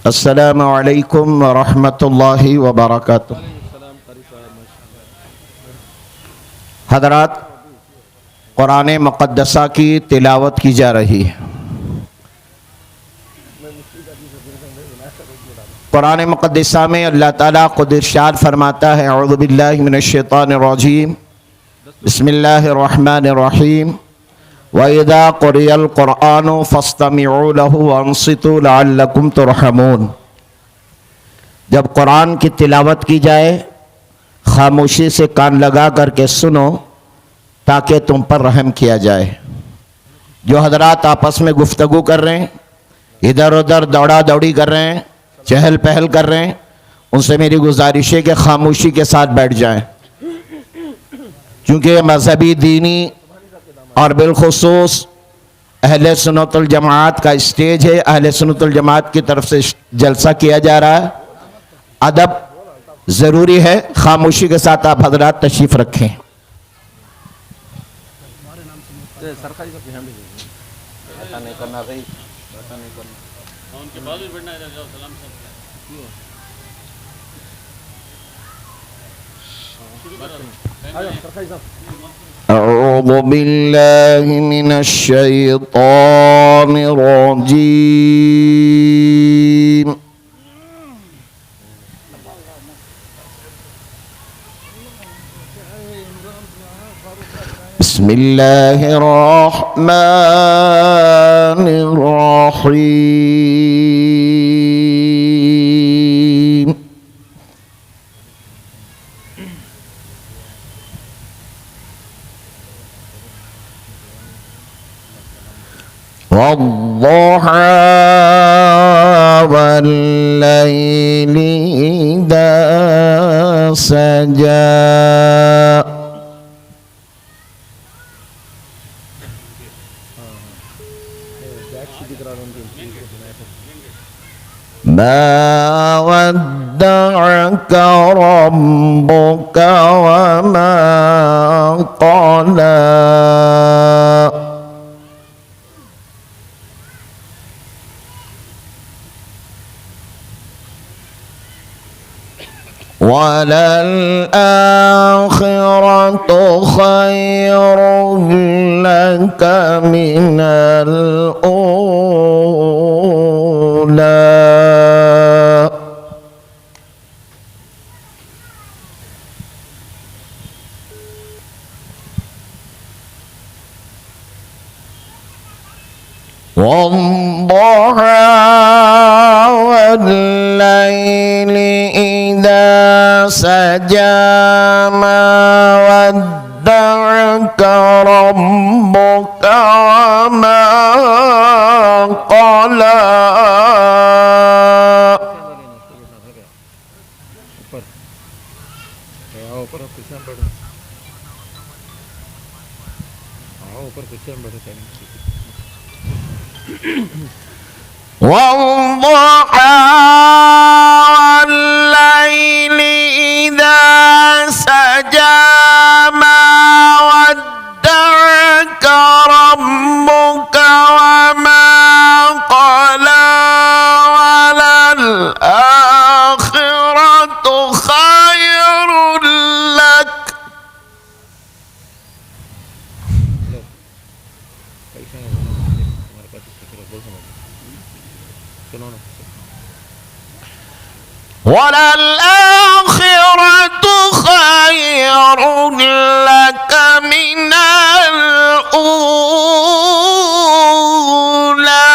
अस्सलामु अलैकुम वरहमतुल्लाहि वबरकातुह। हज़रात, कुरान मुक़द्दसा की तिलावत की जा रही है। कुरान मुक़द्दसा में अल्लाह ताला खुद इरशाद फरमाता है, अऊज़ु बिल्लाहि मिनश शैतानिर रजीम, बिस्मिल्लाहिर रहमानिर रहीम, व इज़ा क़ुरिअल क़ुरआनु फ़स्तमिऊ लहु वअन्सितू लअल्लकुम तुरहमून। जब कुरान की तिलावत की जाए, खामोशी से कान लगा करके सुनो ताकि तुम पर रहम किया जाए। जो हजरात आपस में गुफ्तगू कर रहे हैं, इधर उधर दौड़ा दौड़ी कर रहे हैं, चहल पहल कर रहे हैं, उनसे मेरी गुजारिश है कि खामोशी के साथ बैठ जाएं, क्योंकि मजहबी दीनी और बिलखुसूस अहले सुन्नतुल जमात का स्टेज है। अहले सुन्नतुल जमात की तरफ से जलसा किया जा रहा है। अदब ज़रूरी है। खामोशी के साथ आप हजरात तशरीफ़ रखें। अऊज़ु बिल्लाहि मिनश शैतानिर रजीम। बिस्मिल्लाहिर रहमानिर रहीम। वद्दुहा वल्लैलि इज़ा सजा। मा वद्दअक रब्बुक वमा क़ला। वलल आखिरतु खैरुन लक मिनल ऊला। वद्दुहा वल्लैलि इज़ा सजा। मा वद्दअक रब्बुक वमा क़ला। वद्दुहा वल्लैलि इज़ा सजा। मा वद्दअक रब्बुक वमा क़ला। वलल आखिरतु खैरुन लक। वलल आखिरतु खैरुन लक मिनल ऊला।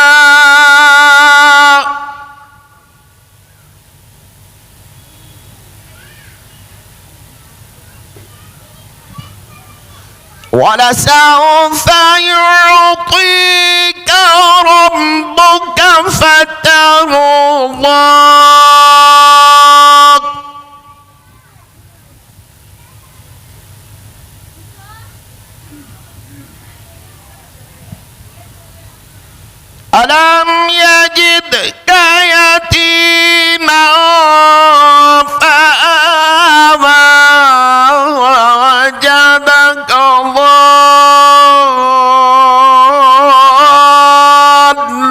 वलसौफ युअतीक रब्बुक फतर्दा। अलम यजिदक यतीमन फआवा वजदक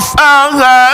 फहदा।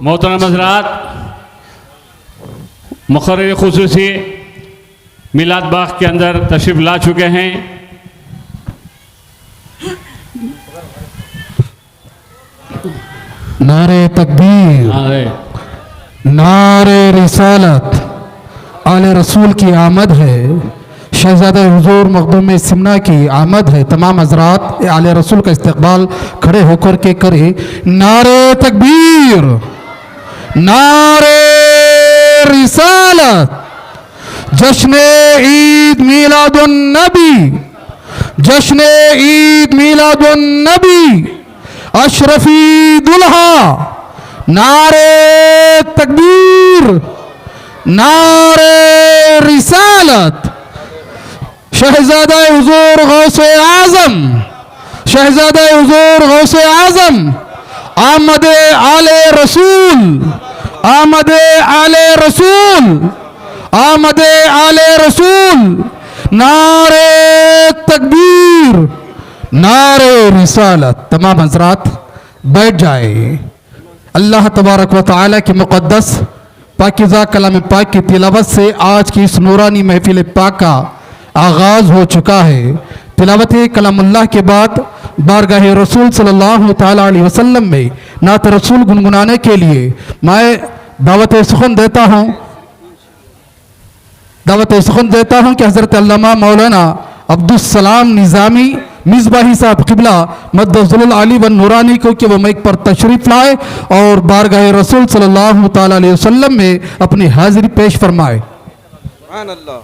मोहतरम हज़रात, मुक़र्रिर ख़ुसूसी मिलाद बाग के अंदर तशरीफ़ ला चुके हैं। नारे तकबीर, नारे रिसालत, आले रसूल की आमद है। शहज़ादा हुज़ूर मखदूम सिमना की आमद है। तमाम हज़रात आले रसूल का इस्तकबाल खड़े होकर के करे नारे तकबीर, नारे रिसालत। जश्न ईद मीलादुन नबी, जश्न ईद मीलादुन नबी, अशरफी दुल्हा। नारे तकबीर, नारे रिसालत। शहज़ादा हुज़ूर गौसे आज़म, शहज़ादा हुज़ूर गौसे आज़म, आमद आले रसूल, आमद आले रसूल, आमद आले रसूल। नारे तकबीर, नारे रिसालत। तमाम हज़रात बैठ जाए। अल्लाह तबारक व तआला की मुक़द्दस पाकीज़ा कलाम पाक की तिलावत से आज की इस नूरानी महफिल पाक का आगाज़ हो चुका है। तिलावत कलामुल्लाह के बाद बारगाह रसूल सल्लल्लाहु ताला अलैहि वसल्लम में नात रसूल गुनगुनाने के लिए मैं दावत सुखन देता हूँ कि हज़रत अल्लामा मौलाना अब्दुस्सलाम निज़ामी मिसबाही साहब क़िबला मद्दज़ुल आली व नूरानी को कि वो माइक पर तशरीफ़ लाए और बारगाह रसूल सल्लल्लाहु ताला अलैहि वसल्लम में अपनी हाज़िरी पेश फरमाए। सुभान अल्लाह।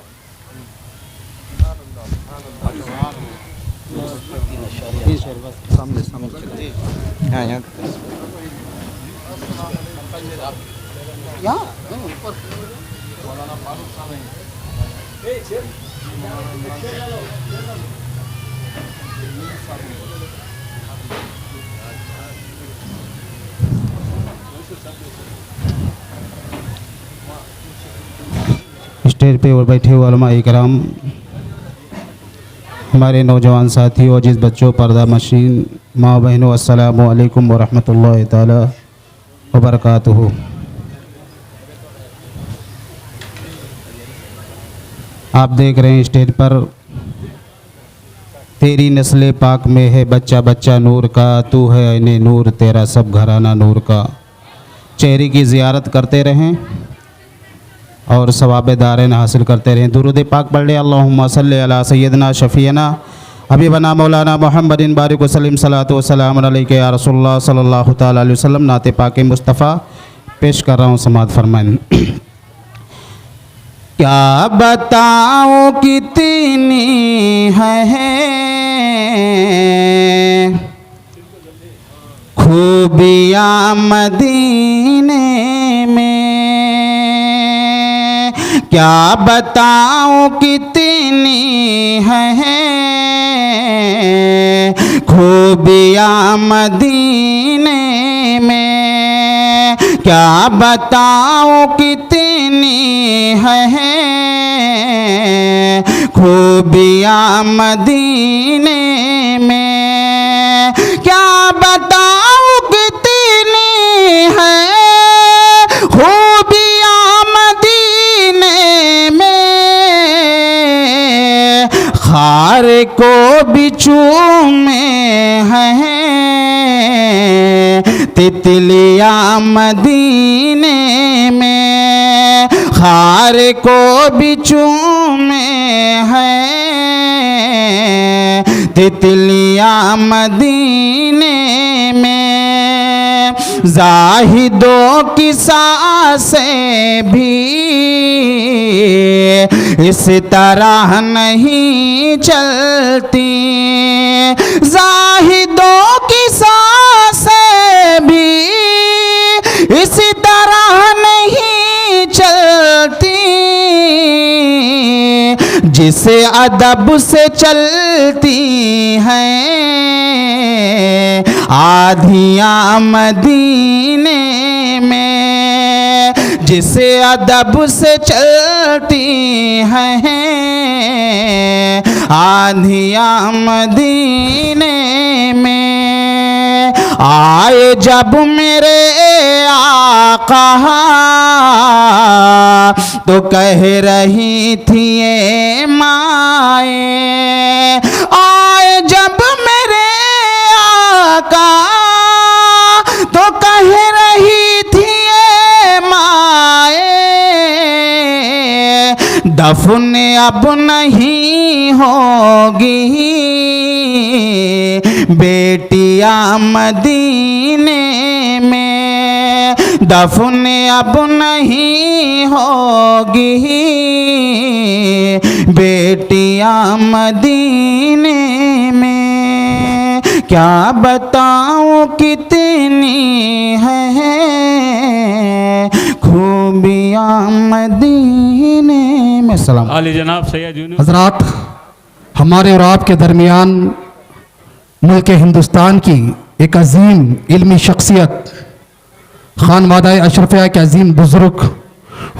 स्टेज पे और बैठे हुए उलमा-ए किराम, हमारे नौजवान साथियों, अजीज़ बच्चों, पर्दा मशीन, माँ बहनों, अस्सलामु अलैकुम व रहमतुल्लाहि ताला व बरकातुहू। आप देख रहे हैं स्टेज पर तेरी नस्ल पाक में है बच्चा बच्चा नूर का, तू है ऐने नूर तेरा सब घराना नूर का। चेहरे की ज़ियारत करते रहें और सवाब दारैन हासिल करते रहें। दुरूद पाक पढ़ ले। अल्लाहुम्मा सल्ली अला सय्यदना शफ़ीना हबीबना मौलाना मुहम्मदिन बारिक वसल्लम सलातो वसलाम अलैका या रसूलुल्लाह सल्लल्लाहु तआला अलैहि वसल्लम। नाते पाक मुस्तफ़ा पेश कर रहा हूँ, समात फरमाएं। क्या बताऊँ कितनी है खूबियाँ मदीने में, क्या बताऊँ कितनी है खूबियाँ मदीने में, क्या बताऊँ कितनी है खूबियाँ मदीने में, क्या बताऊँ कितनी है खूबियाँ मदीने में, खार को बिचू में है तितलियाँ मदीने में, खार को बिचू में है तितलियाँ मदीने में, जाहिदों की सांसें भी इस तरह नहीं चलती, जाहिदों की सांसें भी इस तरह नहीं चलती, जिसे अदब से चलती हैं आधियाँ मदीने में, जिसे अदब से चलती हैं आधियाँ मदीने में। आए जब मेरे आका तो कह रही थी ये माए, आए जब मेरे आका तो कह रही थी ये माए, दफन अब नहीं होगी बेटियाँ मदीने में, दफन अब नहीं होगी बेटियाँ मदीने में, क्या बताऊँ कितनी है खूबियाँ मदीने में। सलाम। आली जनाब सैयद यूनुस। हजरात, हमारे और आपके दरमियान मुल्क हिंदुस्तान की एक अजीम इल्मी शख्सियत खानवादा अशरफिया के अजीम बुज़ुर्ग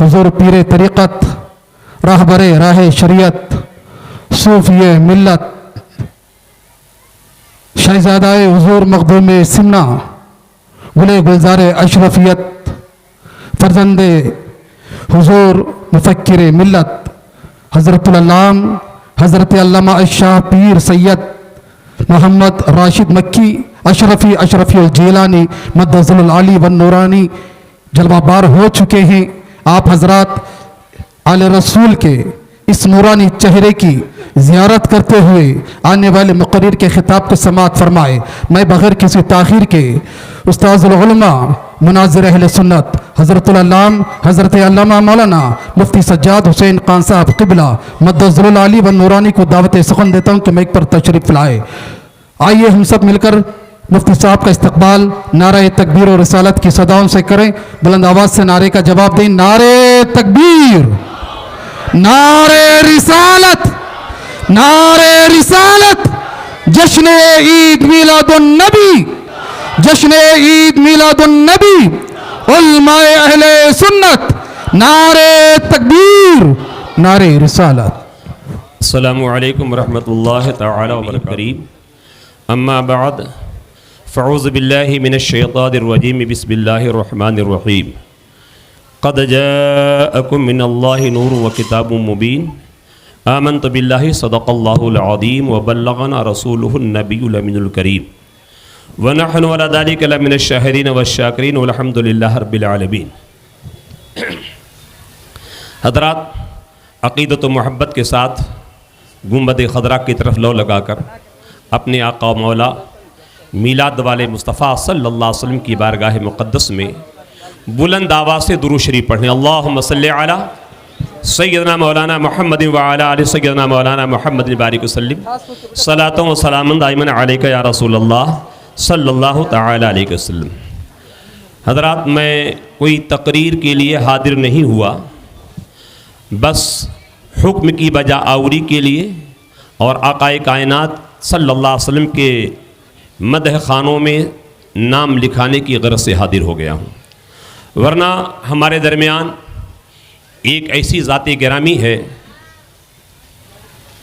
हुजूर पीर तरीक़त रहबर राह शरीयत सूफ़ी मिल्लत शहज़ादाए हुजूर मखदूम सिमना गुले गुलजार अशरफियत फर्जंदे हुजूर मुफक्किर मिल्लत हज़रतुल अल्लाम हज़रत अल्लामा अशाह पीर सैयद मोहम्मद राशिद मक्की अशरफ़ी जेलानी मद्दज़ुल आली वन नूरानी जलवाबार हो चुके हैं। आप हजरात आले रसूल के इस नूरानी चेहरे की ज़ियारत करते हुए आने वाले मुक़र्रिर के ख़िताब को समाअत फरमाए। मैं बग़ैर किसी ताख़ीर के उस्ताज़ुल उलमा मुनाज़िर अहले सुन्नत हज़रतुल अल्लाम हज़रत अल्लामा मौलाना मुफ्ती सज्जाद हुसैन खान साहब क़िबला मद्दज़ुल आली व नूरानी को दावत सुख़न देता हूँ कि मैं पर तशरीफ़ लाए। आइए हम सब मिलकर मुफ्ती साहब का इस्तकबाल नारे तकबीर और रिसालत की सदाओं से करें। बुलंद आवाज़ से नारे का जवाब दें। नारे तकबीर, नारे रिसालत, नारे रिसालत। जश्न ईद मिलादुन नबी, जश्न ईद मिलादुन नबी, उलमाए अहले सुन्नत, नारे तकबीर, नारे रिसालत। अस्सलामु अलैकुम रहमतुल्लाहि तआला व बरकातहू। अम्मा बाद फ़अऊज़ु बिल्लाहि मिनश्शैतानिर रजीम बिस्मिल्लाहिर रहमानिर रहीम। क़द जाअकुम मिनल्लाहि नूरुन व किताबुम मुबीन आमन्तु बिल्लाहि सदक़ल्लाहुल अज़ीम व बल्लगना रसूलुहुन नबियुल अमीनुल करीम व नहनु अला ज़ालिका लमिनश शाहिदीन वश-शाकिरीन वल्हम्दुलिल्लाहि रब्बिल आलमीन। हज़रात, अक़ीदत व मोहब्बत के साथ गुंबद खदरा की तरफ लो लगाकर अपने आका मौला मीलाद वाले मुस्तफ़ा सल्लल्लाहु अलैहि वसल्लम की बारगाह मुक़द्दस में बुलंद आवाज़ से दुरूद शरीफ पढ़ें। अल्लाहुम्मा सल्लि अला सय्यदना मौलाना मुहम्मद व अला आलि सय्यदना मौलाना मुहम्मद बारिक वसल्लम सलातों व सलामुन दाइमन अलैका या रसूलल्लाह सल्लल्लाहु तआला अलैहि वसल्लम। हज़रात, मैं कोई तकरीर के लिए हाजिर नहीं हुआ, बस हुक्म की बजा आवरी के लिए और आकाए कायनात सल्लल्लाहु अलैहि वसल्लम के मदह खानों में नाम लिखाने की गरज से हाजिर हो गया हूँ। वरना हमारे दरमियान एक ऐसी ज़ात गिरामी है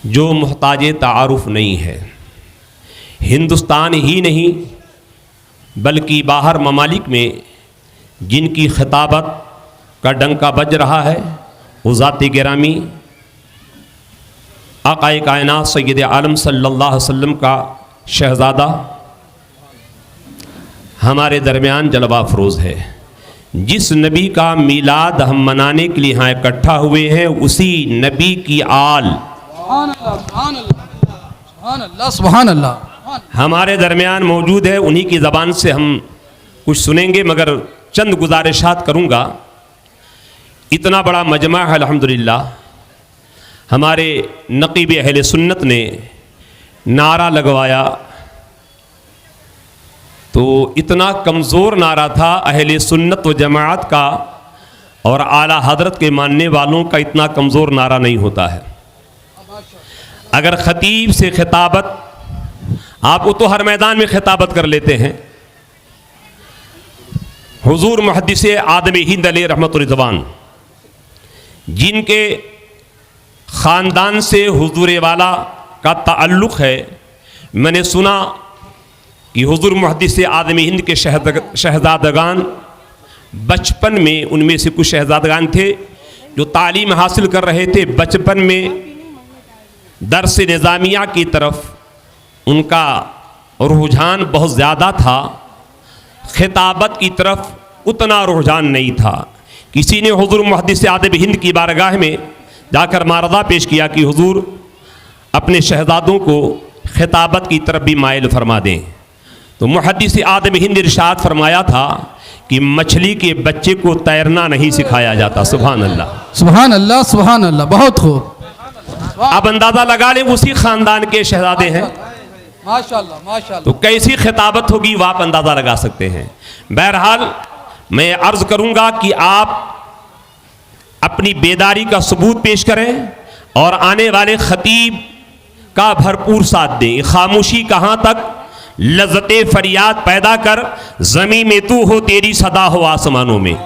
जो मुहताज तारुफ नहीं है। हिंदुस्तान ही नहीं बल्कि बाहर ममालिक में जिनकी खिताबत का डंका बज रहा है, वो ज़ात गिरामी आक़ाए कायनात सय्यद आलम सल्लल्लाहु अलैहि वसल्लम का शहज़ादा हमारे दरमियान जलवा अफरोज़ है। जिस नबी का मीलाद हम मनाने के लिए यहाँ इकट्ठा हुए हैं, उसी नबी की आल सुभान अल्लाह हमारे दरमियान मौजूद है। उन्हीं की ज़बान से हम कुछ सुनेंगे, मगर चंद गुजारिशात करूँगा। इतना बड़ा मजमा है अल्हम्दुलिल्लाह। हमारे नक़ीब अहले सुन्नत ने नारा लगवाया तो इतना कमज़ोर नारा था अहले सुन्नत व जमाअत का, और आला हज़रत के मानने वालों का इतना कमज़ोर नारा नहीं होता है। अगर ख़तीब से खिताबत, आपको तो हर मैदान में खिताबत कर लेते हैं। हुज़ूर मुहद्दिस आदम हिंद अलैहि रहमतुर रिज़वान, जिनके ख़ानदान से हुज़ूर वाला का ताल्लुक़ है, मैंने सुना कि हुज़ूर मुहद्दिस आदम हिंद के शहज़ादगान बचपन में, उनमें से कुछ शहज़ादगान थे जो तालीम हासिल कर रहे थे, बचपन में दर्स निज़ामिया की तरफ उनका रुझान बहुत ज़्यादा था, खिताबत की तरफ उतना रुझान नहीं था। किसी ने हुज़ूर मुहद्दिस आदम हिंद की बारगाह में जाकर मारदा पेश किया कि हुज़ूर अपने शहज़ादों को खिताबत की तरफ भी माइल फरमा दें। तो मुहद्दिस आदम हिंद इरशाद फरमाया था कि मछली के बच्चे को तैरना नहीं सिखाया जाता। सुभान अल्लाह, सुभान अल्लाह, सुभान अल्लाह, बहुत खूब। आप अंदाज़ा लगा लें, उसी ख़ानदान के शहज़ादे हैं। माशाअल्लाह, माशाअल्लाह। तो कैसी खिताबत होगी वो आप अंदाज़ा लगा सकते हैं। बहरहाल मैं अर्ज़ करूँगा कि आप अपनी बेदारी का सबूत पेश करें और आने वाले ख़तीब का भरपूर साथ दें। खामोशी कहाँ तक, लज़्ज़ते फरियाद पैदा कर, ज़मीं में तू हो, तेरी सदा हो आसमानों में।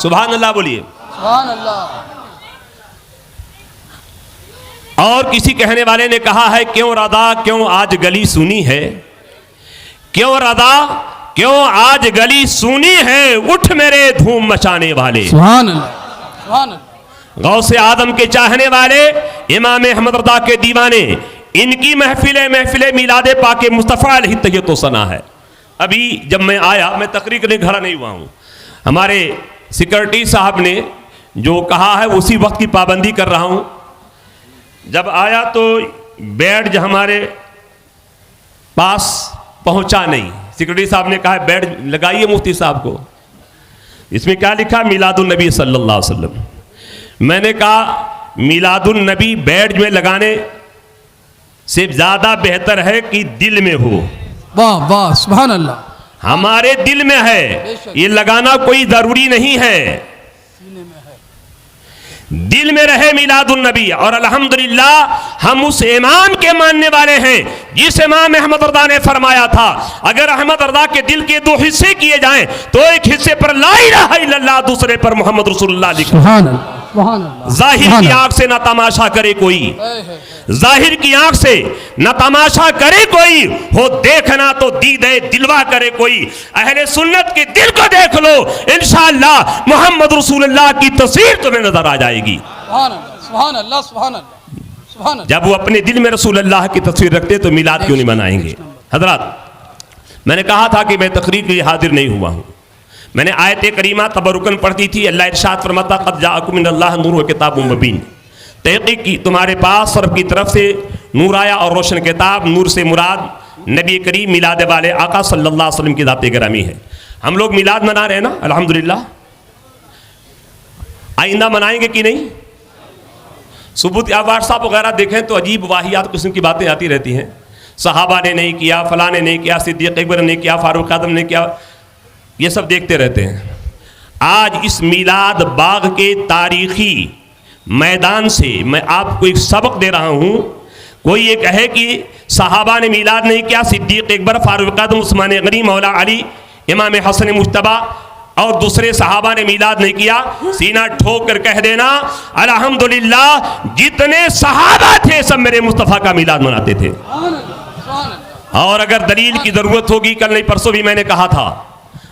सुभान अल्लाह बोलिए। सुभान अल्लाह। और किसी कहने वाले ने कहा है, क्यों रदा क्यों आज गली सुनी है, क्यों रदा क्यों आज गली सुनी है, उठ मेरे धूम मचाने वाले। सुभान अल्लाह, सुभान अल्लाह। गौसे आदम के चाहने वाले, इमाम अहमद रज़ा के दीवाने, इनकी महफिल मिलाद पाके मुस्तफ़ा अलैहि तहियत व सना है। अभी जब मैं आया, मैं तकरीर के लिए खड़ा नहीं हुआ हूँ, हमारे सिक्योरिटी साहब ने जो कहा है उसी वक्त की पाबंदी कर रहा हूँ। जब आया तो बैड हमारे पास पहुँचा नहीं। सिक्योरिटी साहब ने कहा बैड लगाइए मुफ्ती साहब को, इसमें क्या लिखा, मिलादुन नबी सल्लल्लाहु अलैहि वसल्लम। मैंने कहा मिलादुन नबी बैड में लगाने से ज़्यादा बेहतर है कि दिल में हो। वाह वाह, सुभान अल्लाह। हमारे दिल में है, ये लगाना कोई ज़रूरी नहीं है, दिल में रहे मिलादुन नबी। और अल्हम्दुलिल्लाह हम उस इमाम के मानने वाले हैं जिस इमाम अहमद रज़ा ने फरमाया था, अगर अहमद रज़ा के दिल के दो हिस्से किए जाएं तो एक हिस्से पर ला इलाहा इल्लल्लाह, दूसरे पर मोहम्मद रसूलुल्लाह लिखा। सुभान अल्लाह, सुभान अल्लाह। जाहिर की आंख से न तमाशा करे कोई, जाहिर की आंख से न तमाशा करे कोई, हो देखना तो दीदे दिलवा करे कोई। अहले सुन्नत के दिल को देख लो, इंशाअल्लाह मोहम्मद रसूलुल्लाह की तस्वीर तुम्हें नजर आ जाएगी। सुभान अल्लाह, सुभान अल्लाह, सुभान अल्लाह। जब वो अपने दिल में रसूल अल्लाह की तस्वीर रखते तो मिलाद क्यों नहीं मनाएंगे। हजरात, मैंने कहा था कि मैं तकरीर के लिए हाजिर नहीं हुआ हूँ। मैंने आयत करीमा तबरुकन पढ़ती थी। अल्लाह इरशाद फरमाता क़द जाअकुम मिनल्लाहि नूरुन व किताबुम मुबीन, तहक़ीक़ की तुम्हारे पास रब की तरफ से नूर आया और रोशन किताब। नूर से मुराद नबी करीम मिलाद वाले आका सल्लल्लाहु अलैहि वसल्लम की ज़ात गिरामी है। हम लोग मिलाद मना रहे हैं ना, अल्हम्दुलिल्लाह। आइंदा मनाएंगे कि नहीं? सबूत या व्हाट्सअप वगैरह देखें तो अजीब वाहियात किस्म की बातें आती रहती हैं। सहाबा ने नहीं किया, फलां ने नहीं किया, सिद्दीक़ अकबर ने किया, फारूक आज़म ने किया, ये सब देखते रहते हैं। आज इस मिलाद बाग के तारीखी मैदान से मैं आपको एक सबक दे रहा हूँ। कोई ये कहे कि सहाबा ने मिलाद नहीं किया, सिद्दीक़ अकबर, फारूक आज़म, उस्मान गनी, मौला अली, इमाम हसन मुज्तबा और दूसरे सहाबा ने मिलाद नहीं किया, सीना ठोक कर कह देना अल्हम्दुलिल्लाह जितने सहाबा थे सब मेरे मुस्तफ़ा का मिलाद मनाते थे। और अगर दलील की ज़रूरत होगी, कल नहीं परसों भी मैंने कहा था,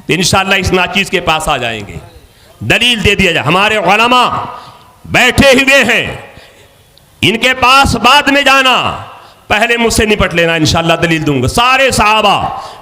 तो इंशाअल्लाह इस नाचीज़ के पास आ जाएंगे, दलील दे दिया जाए। हमारे उलमा बैठे हुए हैं, इनके पास बाद में जाना, पहले मुझसे निपट लेना, इंशाअल्लाह दलील दूंगा। सारे सहाबा,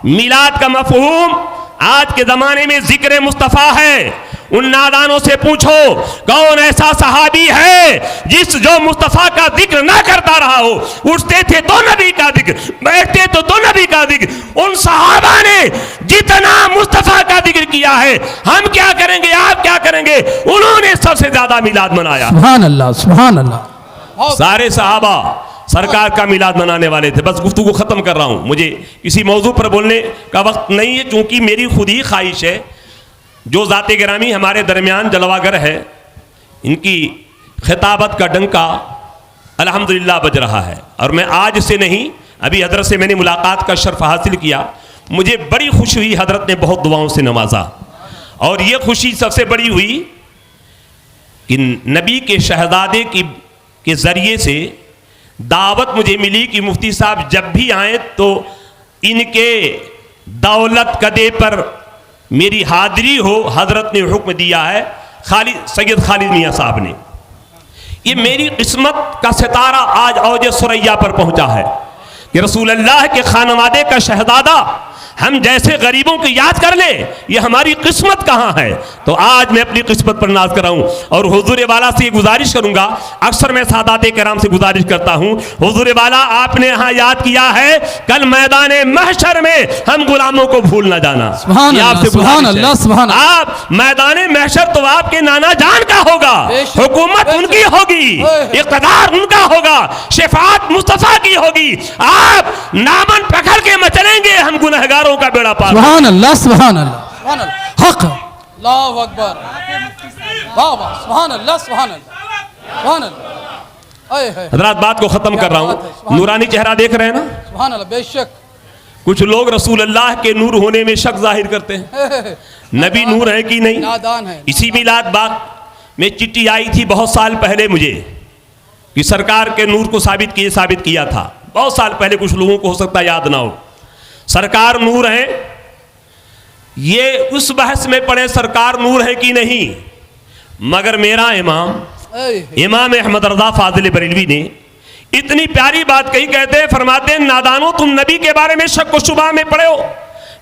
मिलाद का मफहूम आज के ज़माने में ज़िक्र मुस्तफ़ा है। उन नादानों से पूछो कौन ऐसा सहाबी है जिस जो मुस्तफ़ा का जिक्र ना करता रहा हो। उठते थे तो नबी का जिक्र, बैठते तो नबी का जिक्र। उन सहाबा ने जितना मुस्तफ़ा का जिक्र किया है, हम क्या करेंगे, आप क्या करेंगे? उन्होंने सबसे ज्यादा मिलाद मनाया। सुभान अल्लाह, सुभान अल्लाह। सारे सहाबा सरकार का मिलाद मनाने वाले थे। बस गुफ्तगू ख़त्म कर रहा हूँ, मुझे किसी मौजू पर बोलने का वक्त नहीं है, क्योंकि मेरी खुद ही ख्वाहिश है जो ज़ाते गिरामी हमारे दरमियान जलवागर है, इनकी खिताबत का डंका अल्हम्दुलिल्लाह बज रहा है। और मैं आज से नहीं, अभी हजरत से मैंने मुलाकात का शर्फ हासिल किया, मुझे बड़ी खुशी हुई। हजरत ने बहुत दुआओं से नवाजा, और ये खुशी सबसे बड़ी हुई कि नबी के शहजादे के ज़रिए से दावत मुझे मिली कि मुफ्ती साहब जब भी आए तो इनके दौलत कदे पर मेरी हाजिरी हो। हजरत ने हुक्म दिया है, सैयद खालिद मियाँ साहब ने। ये मेरी किस्मत का सितारा आज औज सुरैया पर पहुंचा है कि रसूल अल्लाह के खानवादे का शहजादा हम जैसे गरीबों को याद कर ले, ये हमारी किस्मत कहाँ है। तो आज मैं अपनी किस्मत पर नाज कर रहा हूँ, और हुजूर वाला से गुजारिश करूँगा, अक्सर मैं सादात कराम से गुजारिश करता हूँ, हुजूर वाला आपने यहाँ याद किया है, कल मैदान महशर में हम गुलामों को भूल न जाना। सुभान अल्लाह, सुभान अल्लाह। आप मैदान महशर तो आपके नाना जान का होगा, हुकूमत उनकी होगी, इक़्तिदार उनका होगा, शिफात मुस्तफ़ा की होगी। आप नामन पकड़ के मचलेंगे, हम गुनहगार का बेड़ा पार। सुभान अल्लाह, सुभान अल्लाह, सुभान अल्लाह, हक, अल्लाहु अकबर, वाह वाह, सुभान अल्लाह, सुभान अल्लाह, सुभान अल्लाह। हज़रात, बात को खत्म कर रहा हूँ। नूरानी चेहरा देख रहे हैं ना? सुभान अल्लाह, बेशक। कुछ लोग रसूल अल्लाह के नूर होने में शक जाहिर करते हैं, नबी नूर है कि नहीं। नादान है। इसी मिलाद बाग में चिट्ठी आई थी बहुत साल पहले मुझे कि सरकार के नूर को साबित किया था बहुत साल पहले। कुछ लोगों को हो सकता है याद ना हो। सरकार नूर है, ये उस बहस में पड़े सरकार नूर है कि नहीं, मगर मेरा इमाम अहमद रज़ा फाजिल बरेलवी ने इतनी प्यारी बात कही। कहते हैं, फरमाते हैं, नादानो तुम नबी के बारे में शक व शुबा में पड़े हो,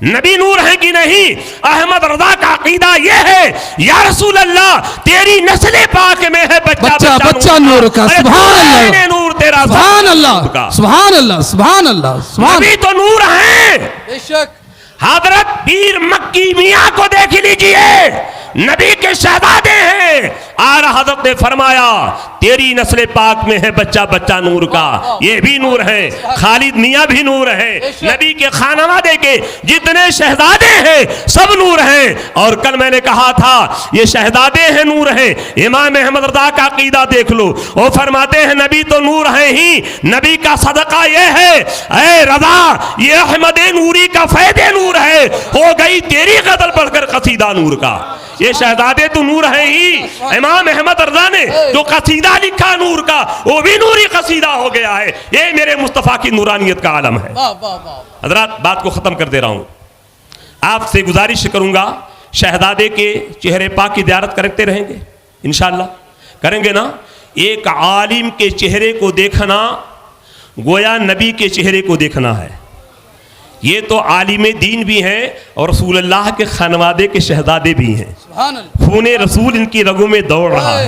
नबी नूर है कि नहीं। अहमद रज़ा का अकीदा ये है, या रसूल अल्लाह तेरी नस्ल पाक में है बच्चा नूर का। सुभान अल्लाह, नूर तेरा, सुभान अल्लाह, सुभान अल्लाह, सुभान अल्लाह, नबी तो नूर है। बेशक। हजरत पीर मक्की मियाँ को देख लीजिए, नबी के शहजादे हैं। आला हजरत ने फरमाया, तेरी नस्ल पाक में है बच्चा नूर का, ये भी नूर है। खालिद मियाँ भी नूर है। नबी के खानवादे के जितने शहजादे हैं सब नूर हैं। और कल मैंने कहा था, ये शहजादे हैं, नूर हैं। इमाम अहमद रज़ा का अकीदा देख लो, वो फरमाते हैं नबी तो नूर है ही, नबी का सदका ये है, ऐ रज़ा ये अहमद नूरी का फैदे नूर है, हो गई तेरी गजल पढ़कर कसीदा नूर का। ये शहजादे तो नूर है ही। इमाम अहमद रज़ा ने जो कसीदा लिखा नूर का, वो भी नूरी कसीदा हो गया है। ये मेरे मुस्तफ़ा की नूरानियत का आलम है। हज़रात, बात को ख़त्म कर दे रहा हूँ। आपसे गुजारिश करूँगा, शहजादे के चेहरे पाक की ज़ियारत करते रहेंगे, इंशाअल्लाह करेंगे ना। एक आलिम के चेहरे को देखना गोया नबी के चेहरे को देखना है। ये तो आलिम दीन भी हैं और रसूलुल्लाह के खानवादे के शहजादे भी हैं। खूने रसूल इनकी रगों में दौड़ रहा है,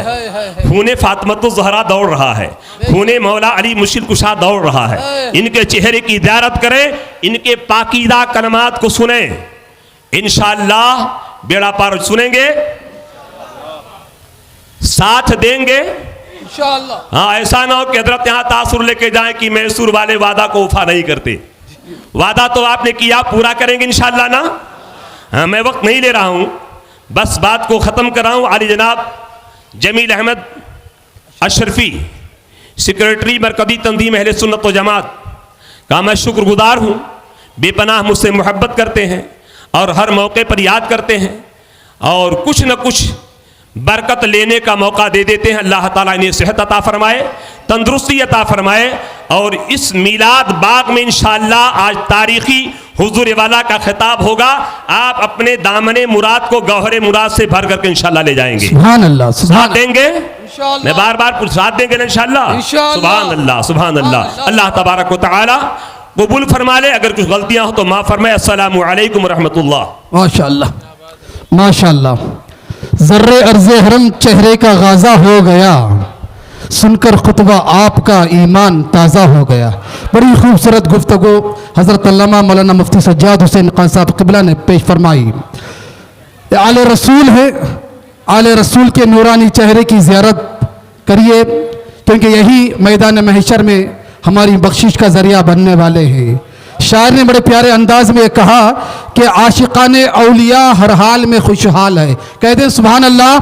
खूने फातिमतुल ज़हरा दौड़ रहा है, खूने मौला अली मुश्किल कुशा दौड़ रहा है। इनके चेहरे की ज़ियारत करें, इनके पाकीदा कलमात को सुने, इंशाअल्लाह बेड़ा पार। सुनेंगे, साथ देंगे इंशाअल्लाह। हाँ, ऐसा ना हो कि हजरत यहाँ तासुर लेके जाएं कि मैसूर वाले वादा को वफा नहीं करते। वादा तो आपने किया, पूरा करेंगे इंशाअल्लाह ना। हाँ, मैं वक्त नहीं ले रहा हूँ, बस बात को ख़त्म कर रहा हूँ। आली जनाब जमील अहमद अशरफी, सेक्रेटरी मरकज़ी तंजीम अहले सुन्नत व जमात का मैं शुक्रगुजार हूँ। बेपनाह मुझसे मोहब्बत करते हैं और हर मौके पर याद करते हैं और कुछ न कुछ बरकत लेने का मौका दे देते हैं। अल्लाह ताला इन्हें सेहत अता फरमाए, तंदुरुस्ती अता फरमाए। और इस मीलाद बाग में इंशाअल्लाह आज तारीखी हुजूर वाला का खिताब होगा। आप अपने दामने मुराद को गौहरे मुराद से भर करके इंशाअल्लाह ले जाएंगे। सुभान अल्लाह, साथ देंगे, मैं बार बार साथ देंगे इंशाअल्लाह। सुभान अल्लाह, सुभान अल्लाह। अल्लाह तबारक व तआला कबूल फरमा ले। अगर कुछ गलतियां हो तो माफ़ फरमाए। अस्सलामु अलैकुम व रहमतुल्लाह। माशाअल्लाह, माशाअल्लाह। ज़र्रे अर्ज़े हरम चेहरे का गाज़ा हो गया, सुनकर खुतबा आपका ईमान ताज़ा हो गया। बड़ी खूबसूरत गुफ्तगू हज़रत अल्लामा मौलाना मुफ्ती सज्जाद हुसैन खान साहब क़िबला ने पेश फरमाई। आले रसूल है, आले रसूल के नूरानी चेहरे की ज़ियारत करिए, क्योंकि यही मैदान महशर में हमारी बख्शिश का ज़रिया बनने वाले हैं। शायर ने बड़े प्यारे अंदाज में कहा कि आशिकाने औलिया हर हाल में खुशहाल है। कहते हैं सुभान अल्लाह।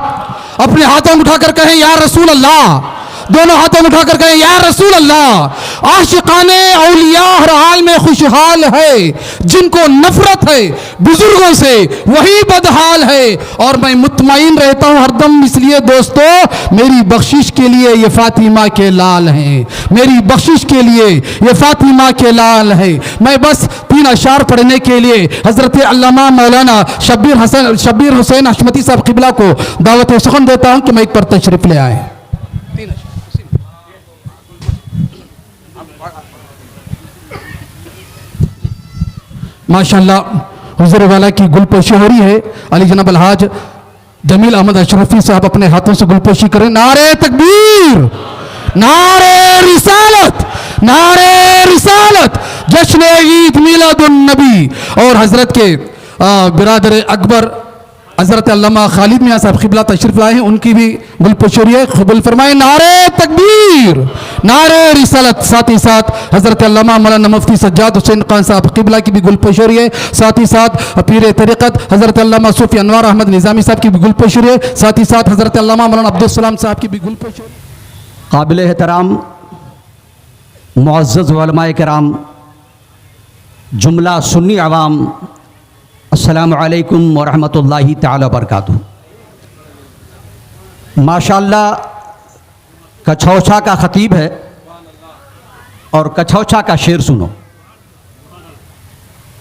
अपने हाथों में उठाकर कहें या रसूल अल्लाह, दोनों हाथों में उठाकर कहें या रसूल अल्लाह। आशिकाने औलिया हर हाल में खुशहाल है, जिनको नफरत है बुजुर्गों से वही बदहाल है। और मैं मुतमईन रहता हूँ हरदम, इसलिए दोस्तों मेरी बख्शिश के लिए ये फातिमा के लाल हैं, मेरी बख्शिश के लिए ये फातिमा के लाल है। मैं बस 3 अशार पढ़ने के लिए हजरत अल्लामा मौलाना शब्बीर हुसैन हशमती साहब क़िबला को दावत सुखन देता हूँ कि मैं एक पर तशरीफ ले आए। माशाअल्लाह हुज़ूर वाला की गुलपोशी हो रही है। अली जनाब अलहाज जमील अहमद अशरफी साहब अपने हाथों से गुलपोशी करें। नारे तकबीर, नारे रिसालत, नारे रिसालत, जश्न ईद मिलादुन नबी। और हजरत के बिरादर अकबर हजरत अल्लामा खालिद मियाँ साहब क़िबला तशरीफ लाए हैं, उनकी भी गुलपोशी है, कबूल फरमाए। नारे तकबीर, नारे रिसालत। साथ ही साथ हजरत अल्लामा मौलाना मुफ्ती सज्जाद हुसैन खान साहब क़िबला की भी गुलपोशी है। साथ ही साथ पीर तरीक़त हजरत अल्लामा सूफ़ी अनवार अहमद निज़ामी साहब की भी गुलपोशी है। साथ ही साथ हजरत अल्लामा मौलाना अब्दुल सलाम साहब की भी गुलपोशी। काबिल एहतराम मुअज़्ज़ज़ उलमाए किराम, जुमला सुन्नी अवाम, अस्सलामु अलैकुम व रहमतुल्लाहि तआला बरकातुहू। माशाअल्लाह कछौछा का ख़तीब है और कछौछा का शेर सुनो।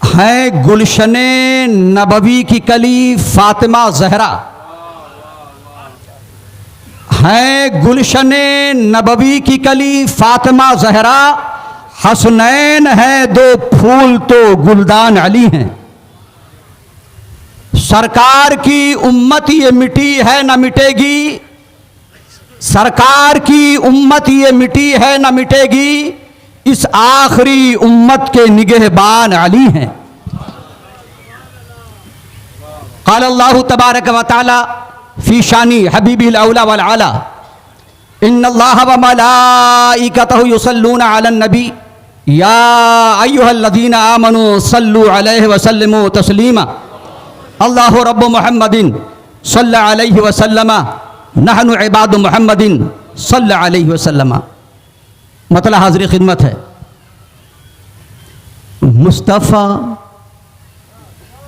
है गुलशने नबवी की कली फातिमा ज़हरा, है गुलशने नबवी की कली फातिमा ज़हरा, हसनैन है 2 फूल तो गुलदान अली हैं। सरकार की उम्मत ये मिटी है न मिटेगी, सरकार की उम्मत ये मिटी है न मिटेगी, इस आखिरी उम्मत के निगहबान अली हैं। क़ाल अल्लाहु तबारक व तआला फ़ी शानी हबीबिल औला वल आला, इन्नल्लाह व मलाइकतहु युसल्लूना अलन नबी या अय्युहल्लज़ीना आमनू सल्लु अलैहि व सल्लिमू तस्लीमा। अल्लाहु रब्बु मुहम्मदिन सल्लल्लाहु अलैहि वसल्लम, नहनु इबादु मुहम्मदिन सल्लल्लाहु अलैहि वसल्लम। मतलब हाज़िर खिदमत है, मुस्तफ़ा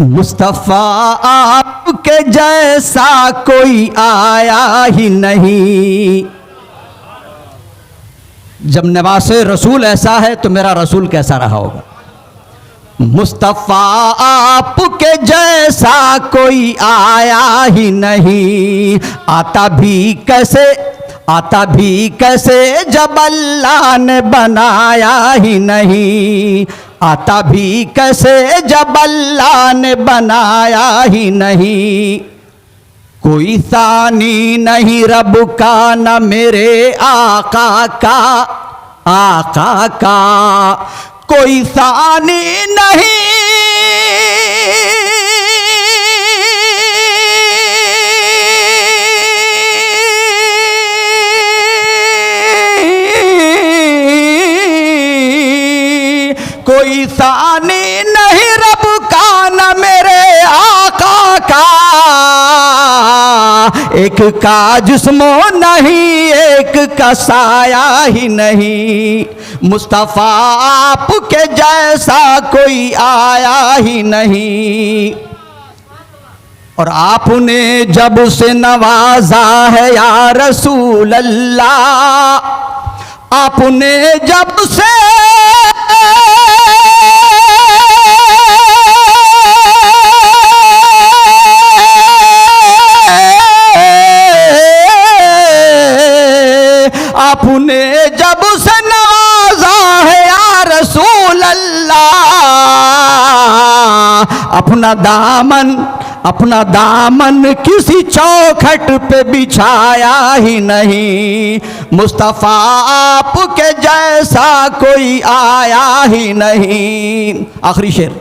मुस्तफ़ा आपके जैसा कोई आया ही नहीं। जब नवासे रसूल ऐसा है तो मेरा रसूल कैसा रहा होगा। मुस्तफ़ा आपके जैसा कोई आया ही नहीं, आता भी कैसे आता भी कैसे जब अल्लाह ने बनाया ही नहीं, आता भी कैसे जब अल्लाह ने बनाया ही नहीं। कोई सानी नहीं रब का न मेरे आका का, आका का कोई सानी नहीं। कोई सानी नहीं रब का न मेरे आका का, एक का जिस्मो नहीं एक का साया ही नहीं। मुस्तफ़ा आपके जैसा कोई आया ही नहीं। और आपने जब से नवाजा है या रसूल अल्लाह, आपने जब से आपने जब से नवाजा है या रसूल अल्लाह, अपना दामन किसी चौखट पे बिछाया ही नहीं। मुस्तफ़ा आपके जैसा कोई आया ही नहीं। आखिरी शेर,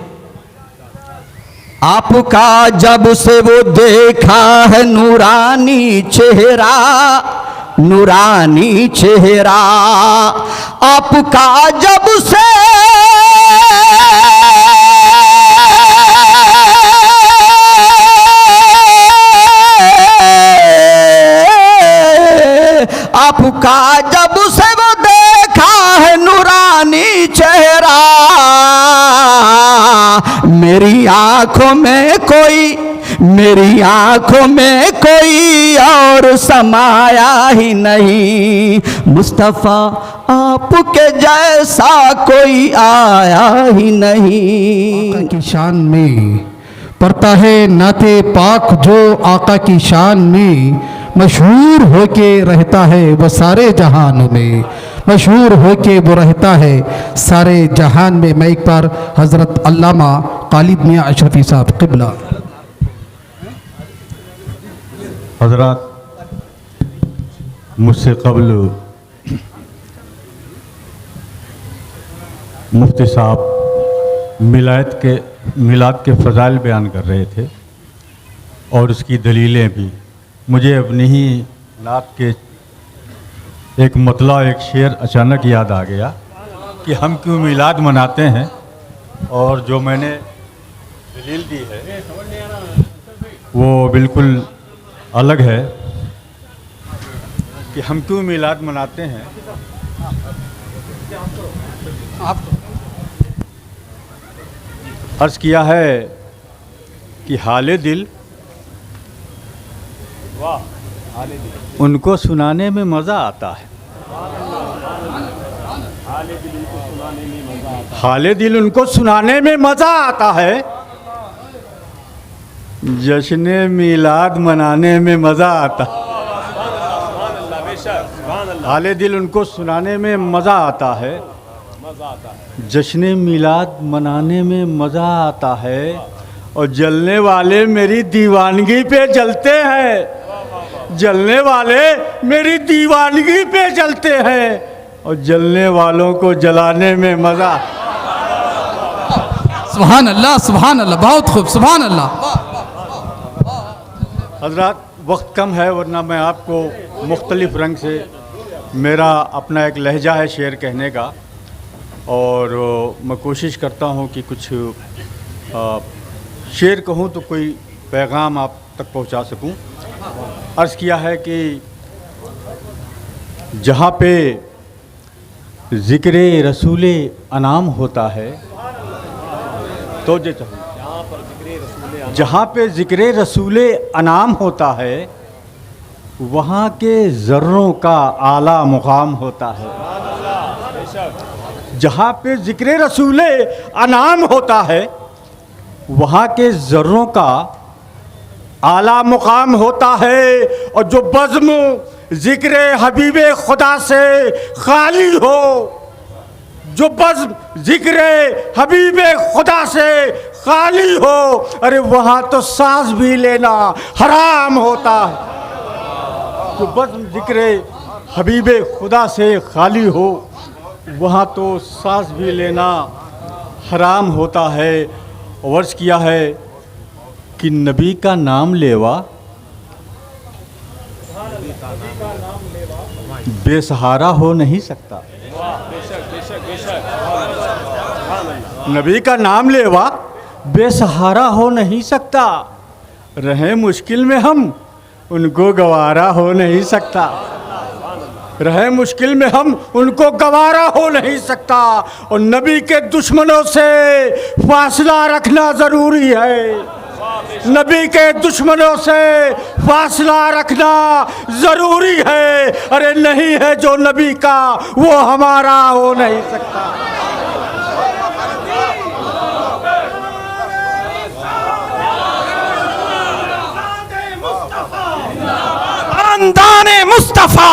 आपका जब से वो देखा है नूरानी चेहरा, नूरानी चेहरा आपका जब से आपका जब से वो देखा है नूरानी चेहरा, मेरी आंखों में कोई और समाया ही नहीं। मुस्तफ़ा आपके जैसा कोई आया ही नहीं। आका की शान में पढ़ता है नाते पाक जो आका की शान में मशहूर होके रहता है वह सारे जहान में, मशहूर होके वो रहता है सारे जहान में। मैं एक बार हज़रत अल्लामा खालिद मियाँ अशरफी साहब क़िबला। हज़रात, मुझसे कबल मुफ्ती साहब मिलाद के फ़ज़ाइल बयान कर रहे थे और उसकी दलीलें भी। मुझे अपनी ही नात के एक मतला, एक शेर अचानक याद आ गया कि हम क्यों मिलाद मनाते हैं, और जो मैंने दलील दी है वो बिल्कुल अलग है कि हम क्यों मिलाद मनाते हैं। अर्ज़ किया है कि हाले दिल उनको सुनाने में मज़ा आता है, हाले दिल उनको सुनाने में मज़ा आता है, जश्न मिलाद मनाने में मज़ा आता है। हाले दिल उनको सुनाने में मज़ा आता है, जश्न मिलाद मनाने में मज़ा आता है। और जलने वाले मेरी दीवानगी पे जलते हैं, जलने वाले मेरी दीवानगी पे जलते हैं, और जलने वालों को जलाने में मज़ा। सुभान अल्लाह, सुभान अल्लाह, बहुत खूब, सुभान अल्लाह। हज़रात, वक्त कम है वरना मैं आपको मुख्तलिफ़ रंग से, मेरा अपना एक लहजा है शेर कहने का, और मैं कोशिश करता हूँ कि कुछ शेर कहूँ तो कोई पैगाम आप तक पहुँचा सकूँ। अर्ज़ किया है कि जहाँ पे ज़िक्र रसूल अनाम होता है, तो जहाँ पे ज़िक्र रसूल अनाम होता है वहाँ के ज़र्रों का आला मुकाम होता है। जहाँ पे ज़िक्र रसूल अनाम होता है वहाँ के ज़र्रों का आला मुकाम होता है। और जो बज़्म ज़िक्र हबीब खुदा से खाली हो, जो बज़्म ज़िक्र हबीब खुदा से खाली हो, अरे वहाँ तो सांस भी लेना हराम होता है। जो बज़्म ज़िक्र हबीब खुदा से खाली हो, वहाँ तो सांस भी लेना हराम होता है। वर्ष किया है कि नबी का नाम लेवा बेसहारा हो नहीं सकता। नबी का नाम लेवा बेसहारा हो नहीं सकता। रहे मुश्किल में हम उनको गवारा हो नहीं सकता। रहे मुश्किल में हम उनको गवारा हो नहीं सकता। और नबी के दुश्मनों से फासला रखना ज़रूरी है। नबी के दुश्मनों से फासला रखना ज़रूरी है। अरे नहीं है जो नबी का वो हमारा हो नहीं सकता। खानदाने मुस्तफ़ा,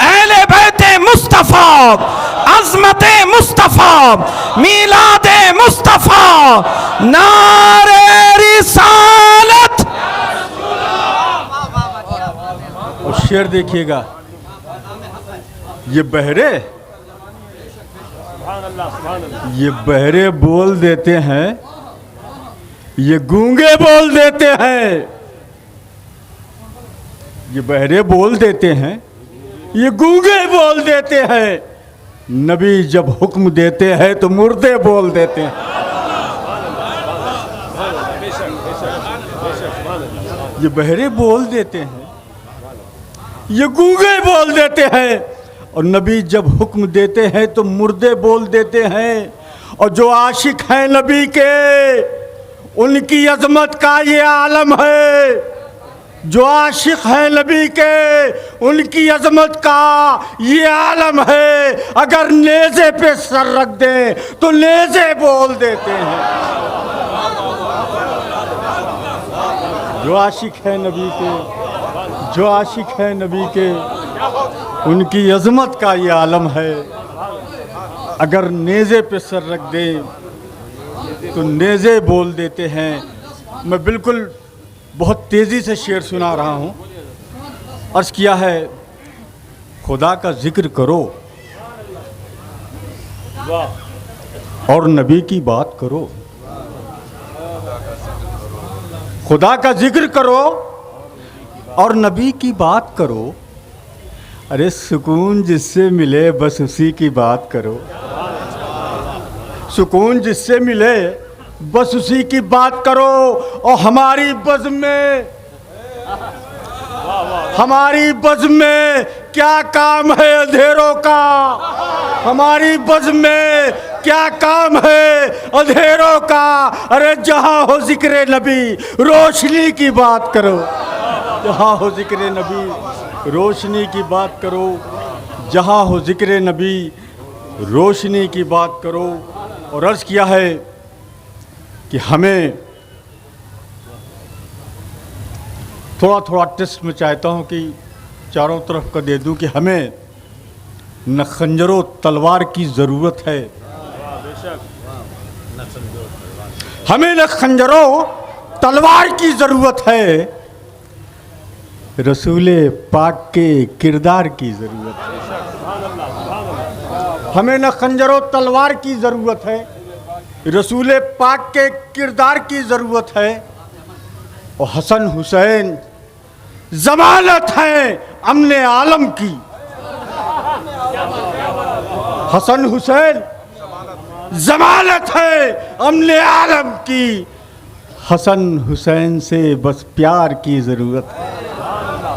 अहले बैते मुस्तफ़ा, अज़मते मुस्तफ़ा, मीलादे मुस्तफ़ा, नारे रिसालत। और शेर देखिएगा, ये बहरे बोल देते हैं, ये गूंगे बोल देते हैं। ये बहरे बोल देते हैं, ये गूंगे बोल देते हैं। नबी जब हुक्म देते हैं तो मुर्दे बोल देते हैं। ये बहरे बोल देते हैं, ये गूंगे बोल देते हैं। और नबी जब हुक्म देते हैं तो मुर्दे बोल देते हैं। और जो आशिक हैं नबी के, उनकी अजमत का ये आलम है। जो आशिक हैं नबी के, उनकी अजमत का ये आलम है। अगर नेज़े पे सर रख दें तो नेज़े बोल देते हैं। जो आशिक हैं नबी के, जो आशिक हैं नबी के, उनकी अजमत का ये आलम है। अगर नेज़े पे सर रख दें तो नेज़े बोल देते हैं। मैं बिल्कुल बहुत तेज़ी से शेर सुना रहा हूँ। अर्ज़ किया है, खुदा का जिक्र करो और नबी की बात करो। खुदा का जिक्र करो और नबी की बात करो। अरे सुकून जिससे मिले बस उसी की बात करो। सुकून जिससे मिले बस उसी की बात करो। और हमारी बज़्म में क्या काम है अंधेरों का। हमारी बज़्म में क्या काम है अंधेरों का। अरे जहाँ हो जिक्र नबी रोशनी की बात करो। जहाँ हो जिक्र नबी रोशनी की बात करो। जहाँ हो जिक्र नबी रोशनी की बात करो। और अर्ज़ किया है कि हमें थोड़ा थोड़ा टेस्ट में चाहता हूँ कि चारों तरफ का दे दूँ कि हमें न खंजरों तलवार की ज़रूरत है। हमें न खंजरों तलवार की ज़रूरत है, रसूले पाक के किरदार की ज़रूरत है। हमें न खंजरों तलवार की ज़रूरत है, रसूले पाक के किरदार की ज़रूरत है। और हसन हुसैन ज़मानत है अमने आलम की। हसन हुसैन ज़मानत है अमने आलम की। हसन हुसैन से बस प्यार की ज़रूरत है।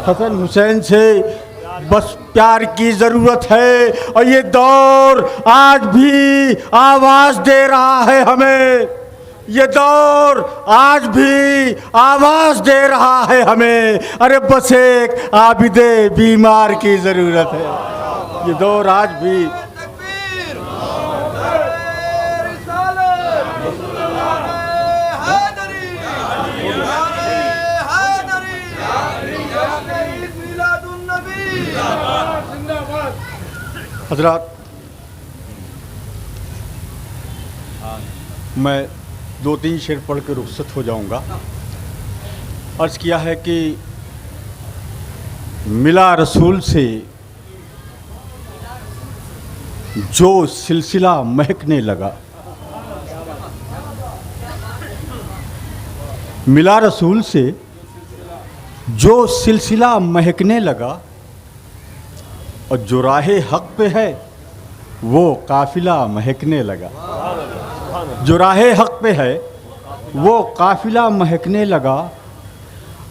हसन हुसैन से बस प्यार की ज़रूरत है। और ये दौर आज भी आवाज़ दे रहा है हमें। ये दौर आज भी आवाज़ दे रहा है हमें। अरे बस एक आबिदे बीमार की ज़रूरत है। ये दौर आज भी हजरत, मैं 2-3 शेर पढ़ के रुखसत हो जाऊंगा। अर्ज़ किया है कि मिला रसूल से जो सिलसिला महकने लगा, मिला रसूल से जो सिलसिला महकने लगा, और जो राहे हक पे है वो काफिला महकने लगा। जो राहे हक पे है वो काफिला महकने लगा।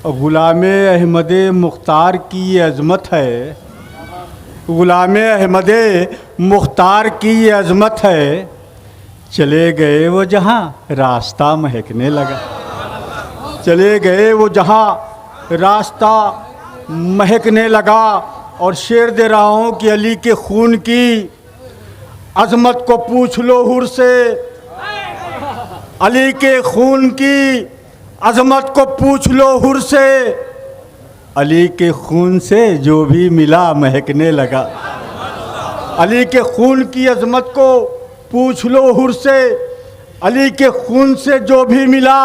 और ग़ुलाम अहमद मुख्तार की ये अज़मत है, ग़ुलाम अहमद मुख्तार की ये अज़मत है। चले गए वो जहाँ रास्ता महकने लगा, चले गए वो जहाँ रास्ता महकने लगा। और शेर दे रहा हूँ कि अली के खून की अज़मत को पूछ लो हुर से, अली के खून की अज़मत को पूछ लो हुर से, अली के खून से जो भी मिला महकने लगा। अली के खून की अज़मत को पूछ लो हुर से, अली के खून से जो भी मिला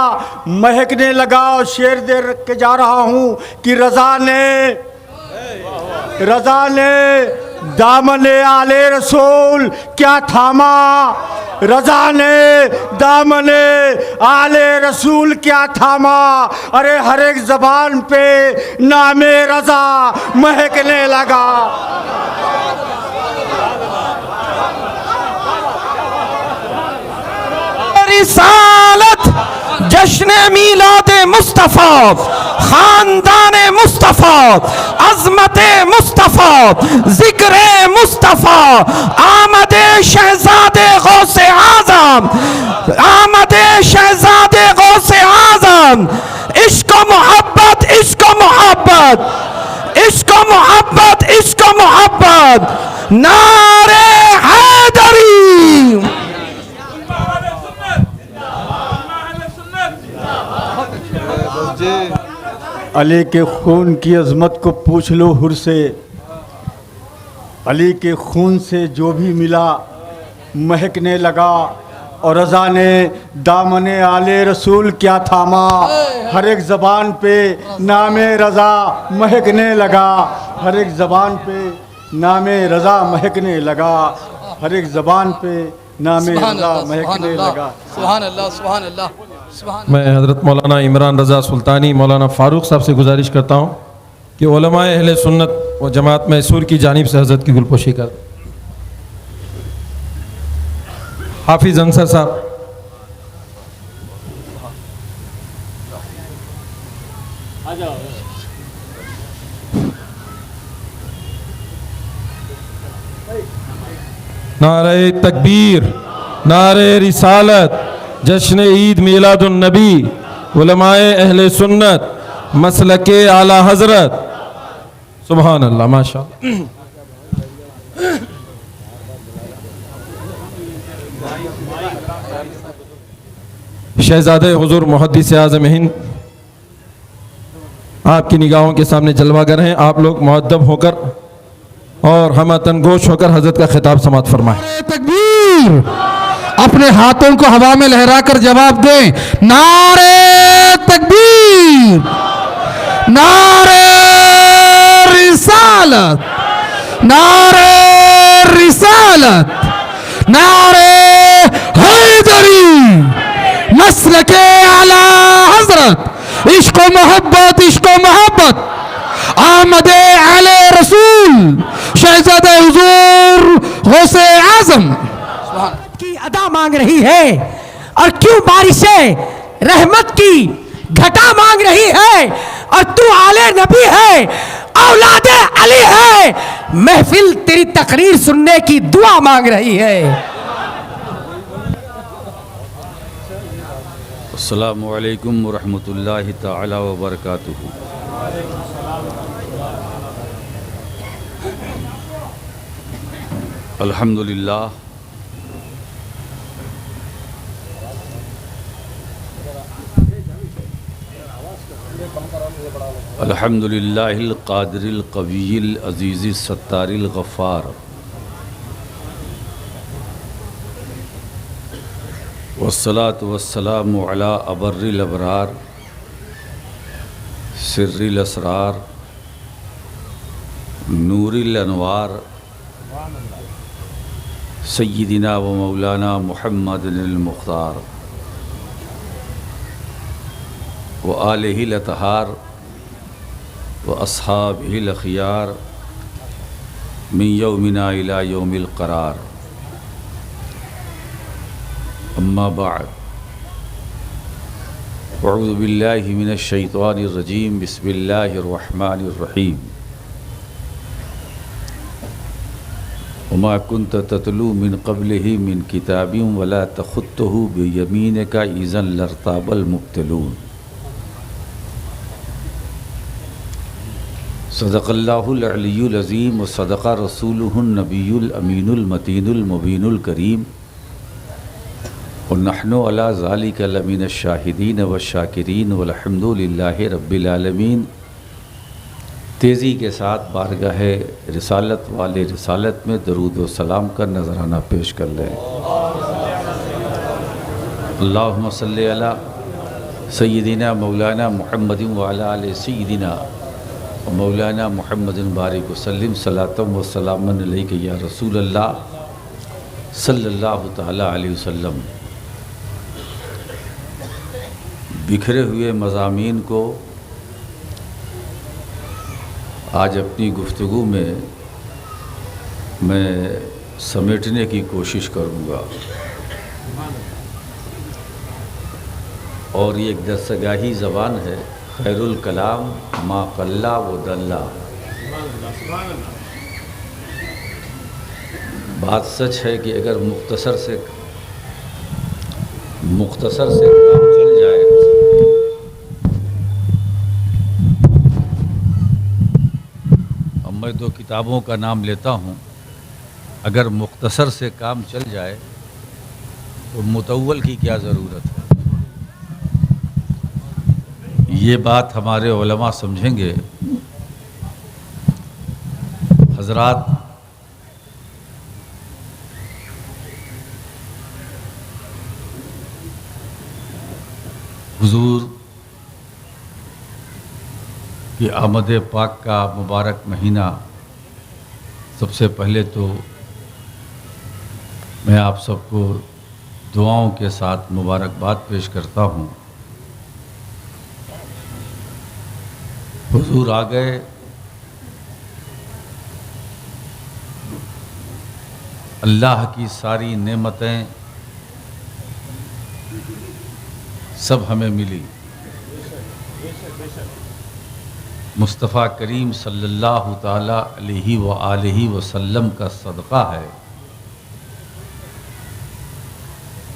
महकने लगा। और शेर दे के जा रहा हूँ कि रज़ा ने दामने आले रसूल क्या थामा, रज़ा ने दामने आले रसूल क्या थामा। अरे हर एक ज़बान पे नामे रज़ा महकने लगा। रिसालत जश्न मीलाद मुस्तफ़ा, खानदान मुस्तफ़ा, अज़मत मुस्तफ़ा, ज़िक्र मुस्तफ़ा, आमदे शहज़ादे गौसे आज़म, आमदे शहज़ादे गौसे आज़म। इश्क मोहब्बत, इश्क मोहब्बत, इश्क मोहब्बत, इश्क मोहब्बत, नारे हैदरी। अली के खून की अज़मत को पूछ लो हुर से, अली के खून से जो भी मिला महकने लगा। और रज़ा ने दामने आले रसूल क्या थामा, हर एक ज़बान पे नामे रज़ा महकने लगा। हर एक ज़बान पे नामे रज़ा महकने लगा, हर एक ज़बान पे नामे रज़ा महकने लगा। सुभान अल्लाह, सुभान अल्लाह, सुभान। मैं हज़रत मौलाना इमरान रज़ा सुल्तानी मौलाना फ़ारूक साहब से गुजारिश करता हूँ कि उलमाए अहले सुन्नत व जमात मैसूर की जानिब से हज़रत की गुलपोशी कर। हाफिज़ अंसर साहब। नारे तकबीर, नारे रिसालत, जश्न ईद मीलादुन नबी, उलमाए अहले सुन्नत, मसलके आला हज़रत। सुभान अल्लाह, माशा। शहज़ादे हुज़ूर मुहद्दिस आज़म हिंद आपकी निगाहों के सामने जलवागर हैं। आप लोग मुअद्दब होकर और हमतन गोश होकर हज़रत का खिताब समात फरमाएं। तकबीर, अपने हाथों को हवा में लहराकर जवाब दें। नारे तकबीर, नारे रिसालत, नारे रिसालत, नारे हैदरी, मसलके आला हज़रत, इश्क मोहब्बत, इश्क मोहब्बत, आमदे आले रसूल, शहज़ादे हुज़ूर गौसे आज़म की अदा मांग रही है। और क्यों बारिशें रहमत की घटा मांग रही है। और तू आले नबी है, औलादे अली है। महफिल तेरी तकरीर सुनने की दुआ मांग रही है। अस्सलामु अलैकुम वरहमतुल्लाहि ताला व बरकातुहू। अल्हम्दुलिल्लाह, अल्हम्दुलिल्लाहिल क़ादिरिल क़विय्यिल अज़ीज़िस सत्तारिल गफ़्फ़ार, वस्सलातु वस्सलामु अला अबर्रिल अबरार सिर्रिल असरार नूरिल अनवार सय्यिदिना व मौलाना मुहम्मदिल मुख्तार व आलिहिल अतहार व अस्हाबिहिल अखियार मिन यौमिना इला यौमिल करार। अम्मा बाद अऊज़ु बिल्लाहि मिनश शैतानिर रजीम बिस्मिल्लाहिर रहमानिर रहीम। वमा कुन्त ततलू मिन क़ब्लिही मिन किताबिन वला तख़ुत्तहू बियमीनिका इज़न लर्ताबल मुब्तिलून। सदक़ल्लाहुल अलियुल अज़ीम व सदक़ा रसूलुहुन नबियुल अमीनुल मतीनुल मुबीनुल करीम व नहनु अला ज़ालिका लमिनश शाहिदीन व शाकिरीन वल्हम्दुलिल्लाहि रब्बिल आलमीन। तेज़ी के साथ बारगाह रिसालत वाले रिसालत में दरूद व सलाम का नजराना पेश कर लें। अल्लाहुम्मा सल्लि अला सय्यिदिना मौलाना मुहम्मदिन व अला आलि सय्यिदिना मौलाना मुहम्मदिन बारिक वसल्लिम सलातम व सलामन अलैका या रसूल अल्लाह सल्लल्लाहु तआला अलैहि वसल्लम। बिखरे हुए मज़ामीन को आज अपनी गुफ्तगू में मैं समेटने की कोशिश करूँगा और ये एक दस्तगाही ज़बान है। खैरुल कलाम मा कल्ला व दल्ला। बात सच है कि अगर मुख्तसर से काम चल जाए अब मैं दो किताबों का नाम लेता हूँ, अगर मुख्तसर से काम चल जाए तो मुतव्वल की क्या ज़रूरत है। ये बात हमारे उलमा समझेंगे। हज़रात, हुजूर की आमद पाक का मुबारक महीना, सबसे पहले तो मैं आप सबको दुआओं के साथ मुबारकबाद पेश करता हूँ। हुजूर आ गए, अल्लाह की सारी नेमतें सब हमें मिली। मुस्तफ़ा करीम सल्लल्लाहु ताला अलैहि व आलिहि वसल्लम का सदक़ा है।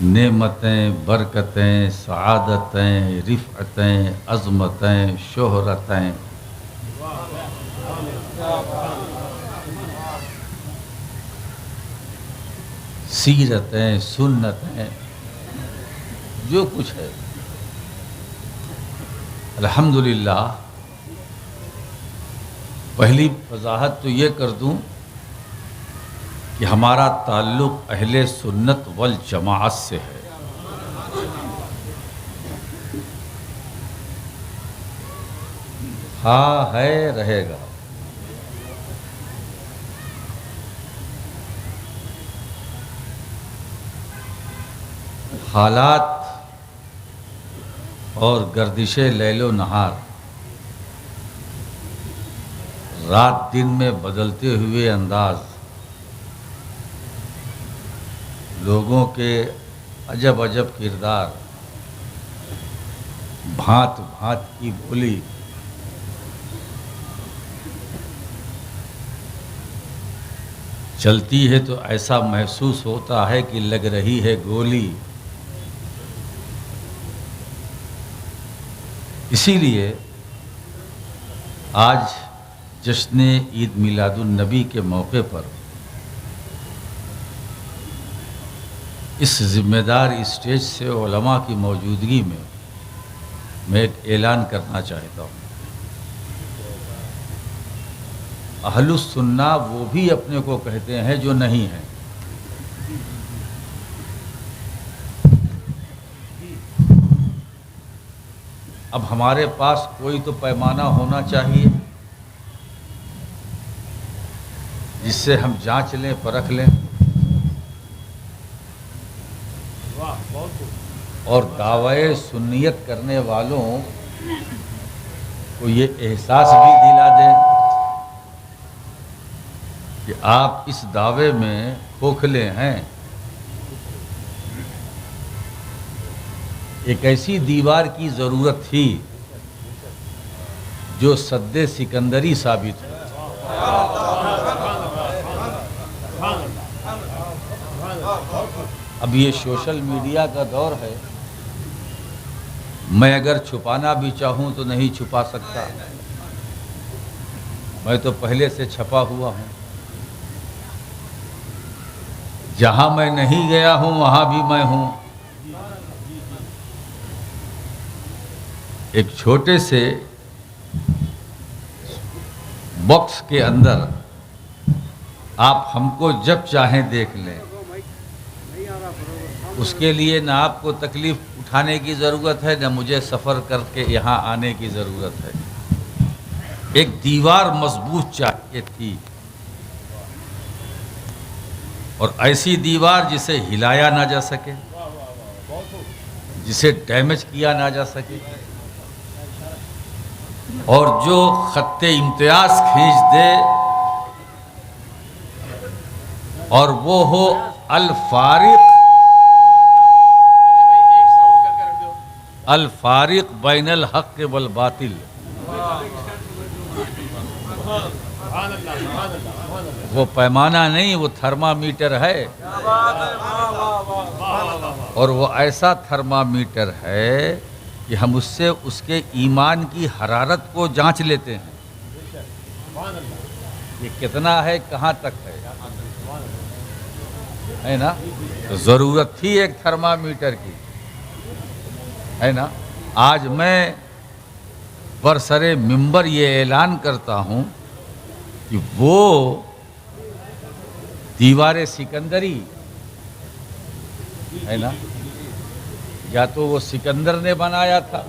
नेमतें, बरकतें, सआदतें, रिफ़अतें, अज़मतें, शोहरतें, सीरतें, सुन्नतें, जो कुछ है अल्हम्दुलिल्लाह। पहली वजाहत तो ये कर दूं कि हमारा ताल्लुक़ अहले सुन्नत वल जमाअत से है। हाँ है, रहेगा। हालात और गर्दिशे लैलो नहार, रात दिन में बदलते हुए अंदाज, लोगों के अजब अजब किरदार, भांत भांत की बोली, चलती है तो ऐसा महसूस होता है कि लग रही है गोली। इसीलिए आज जश्न ईद मिलादुन नबी के मौके पर इस ज़िम्मेदार स्टेज से उलमा की मौजूदगी में मैं एक ऐलान करना चाहता हूँ। अहलुस सुन्ना वो भी अपने को कहते हैं जो नहीं हैं। अब हमारे पास कोई तो पैमाना होना चाहिए जिससे हम जांच लें, परख लें। और दावे सुन्नियत करने वालों को ये एहसास भी दिला दें कि आप इस दावे में खोखले हैं। एक ऐसी दीवार की ज़रूरत थी जो सद्दे सिकंदरी साबित हो। अब ये सोशल मीडिया का दौर है, मैं अगर छुपाना भी चाहूं तो नहीं छुपा सकता। मैं तो पहले से छपा हुआ हूं। जहां मैं नहीं गया हूं वहां भी मैं हूं। एक छोटे से बॉक्स के अंदर आप हमको जब चाहें देख लें। उसके लिए ना आपको तकलीफ उठाने की ज़रूरत है, ना मुझे सफ़र करके यहाँ आने की ज़रूरत है। एक दीवार मजबूत चाहिए थी, और ऐसी दीवार जिसे हिलाया ना जा सके, जिसे डैमेज किया ना जा सके, और जो खत्ते इम्तियाज खींच दे, और वो हो अल फारिक बैनल हक वल बातिल। वो पैमाना नहीं, वो थर्मामीटर है। और वो ऐसा थर्मामीटर है कि हम उससे उसके ईमान की हरारत को जांच लेते हैं। ये कितना है, कहाँ तक है ना। तो ज़रूरत थी एक थर्मामीटर की, है ना। आज मैं बरसरे मिंबर ये ऐलान करता हूँ कि वो दीवार सिकंदरी है ना, या तो वो सिकंदर ने बनाया था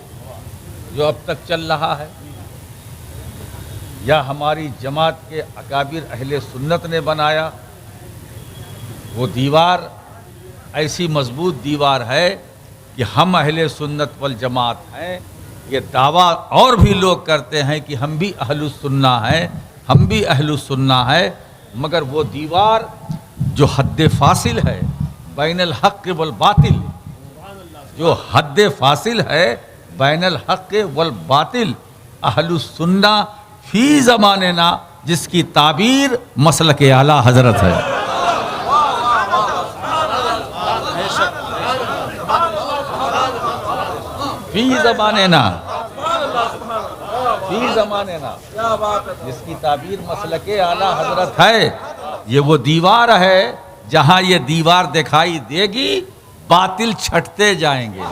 जो अब तक चल रहा है, या हमारी जमात के अकाबिर अहले सुन्नत ने बनाया। वो दीवार ऐसी मजबूत दीवार है कि हम अहले सुन्नत वल जमात हैं। ये दावा और भी लोग करते हैं कि हम भी अहलुस सुन्ना हैं, हम भी अहलुस सुन्ना है, मगर वो दीवार जो हद फासिल है बैनल हक़ वल बातिल, जो हद फासिल है बैनल हक़ वल बातिल, अहलुस सुन्ना फी ज़माने ना, जिसकी ताबीर मसलक आला हज़रत है। फी ज़माने ना, फी ज़माने ना, जिसकी ताबीर मसलके आला हजरत है। ये वो दीवार है जहाँ ये दीवार दिखाई देगी, बातिल छटते जाएंगे,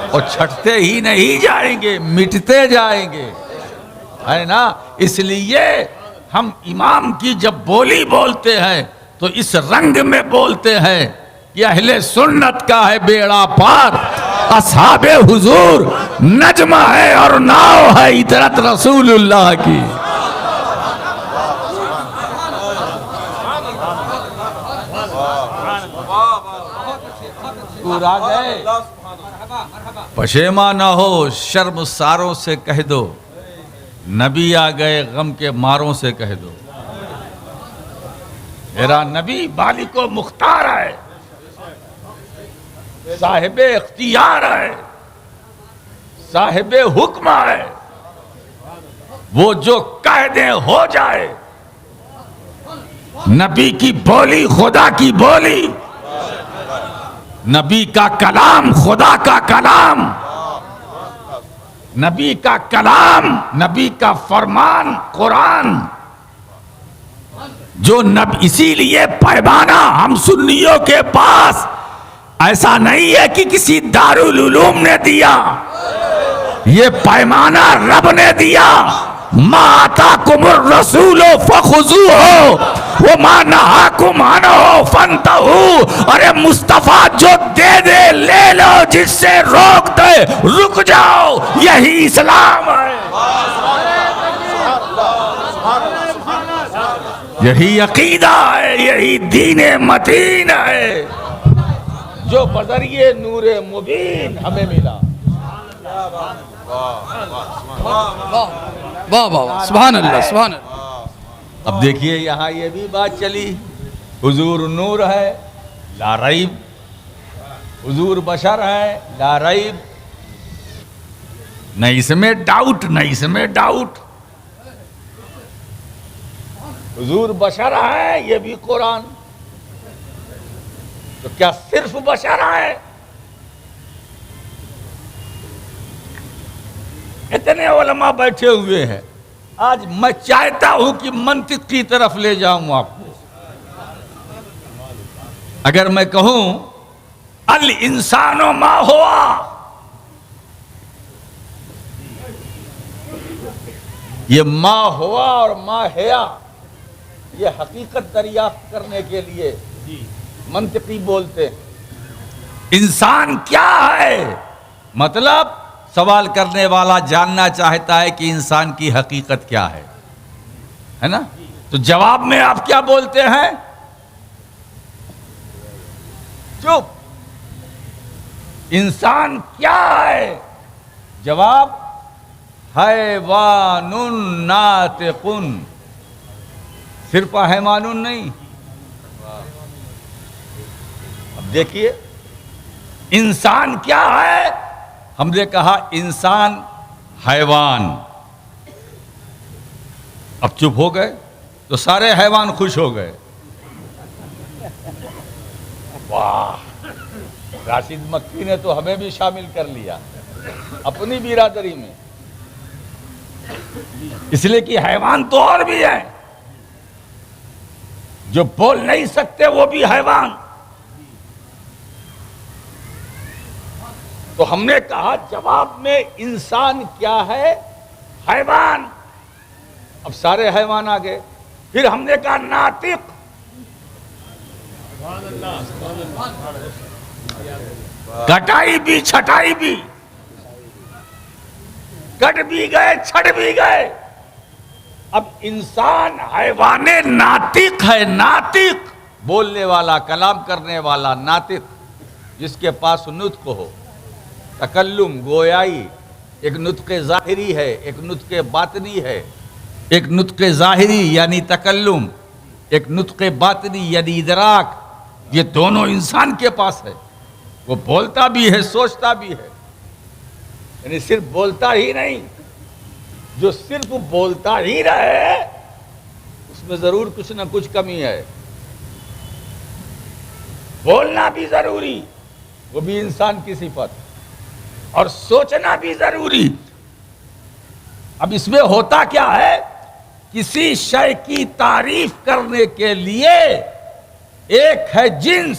और छटते ही नहीं जाएंगे, मिटते जाएंगे, है ना। इसलिए हम इमाम की जब बोली बोलते हैं तो इस रंग में बोलते हैं कि अहले सुन्नत का है बेड़ा पार, असहाबे हुजूर नजमा है और नाव है इतरत रसूलुल्लाह की। पूरा गए, पशेमा ना हो शर्मसारों से कह दो, नबी आ गए गम के मारों से कह दो। मेरा नबी मालिको मुख्तार है, साहिबे इख्तियार है, साहिबे हुक्म है। वो जो कह दे हो जाए। नबी की बोली खुदा की बोली, नबी का कलाम खुदा का कलाम, नबी का कलाम, नबी का फरमान कुरान। जो नबी, इसीलिए पैमाना हम सुन्नियों के पास ऐसा नहीं है कि किसी दारुल उलूम ने दिया, ये पैमाना रब ने दिया। मा आताकुमुर रसूल फखुजूहु व मा नहाकुम अन्हु फंतहू। अरे मुस्तफा जो दे दे ले लो, जिससे रोक दे रुक जाओ, यही इस्लाम है, यही अकीदा है, यही दीन मतीन है जो बजरिए नूरे मुबीन हमें मिला। वाह वाह, सुभान अल्लाह, सुभान अल्लाह। अब देखिए यहाँ ये भी बात चली, हुजूर नूर है ला रईब, हुजूर बशर है ला रईब, न इसमें डाउट न इसमें डाउट। हुजूर बशर है ये भी कुरान, तो क्या सिर्फ बशर है? इतने उलमा बैठे हुए हैं, आज मैं चाहता हूं कि मंतिक की तरफ ले जाऊं आपको। अगर मैं कहूं अल इंसानो मा हुआ, ये मा हुआ और मा हया, ये हकीकत दरियाफ्त करने के लिए मंतिकी बोलते हैं। इंसान क्या है, मतलब सवाल करने वाला जानना चाहता है कि इंसान की हकीकत क्या है ना? तो जवाब में आप क्या बोलते हैं? चुप। इंसान क्या है? जवाब हैवानुन नातिकुन, सिर्फ हैवानुन नहीं। अब देखिए इंसान क्या है, हमने कहा इंसान हैवान। अब चुप हो गए तो सारे हैवान खुश हो गए। वाह, राशिद मक्की ने तो हमें भी शामिल कर लिया अपनी बिरादरी में, इसलिए कि हैवान तो और भी है, जो बोल नहीं सकते वो भी हैवान। तो हमने कहा जवाब में इंसान क्या है, हैवान। अब सारे हैवान आ गए। फिर हमने कहा नातिक, घटाई भी छटाई भी, कट भी गए छट भी गए। अब इंसान हैवाने नातिक है, नातिक बोलने वाला, कलाम करने वाला नातिक, जिसके पास नुत्क हो, तकल्लुम गोयाई। एक नुत्क़े ज़ाहिरी है, एक नुत्क़े बातनी है। एक नुत्क़े ज़ाहिरी यानी तकल्लुम, एक नुत्क़े बातनी यानी इदराक, ये दोनों इंसान के पास है। वो बोलता भी है, सोचता भी है, यानी सिर्फ बोलता ही नहीं। जो सिर्फ बोलता ही रहे उसमें जरूर कुछ ना कुछ कमी है। बोलना भी जरूरी, वो भी इंसान की सिफत, और सोचना भी जरूरी। अब इसमें होता क्या है, किसी शय की तारीफ करने के लिए एक है जिन्स,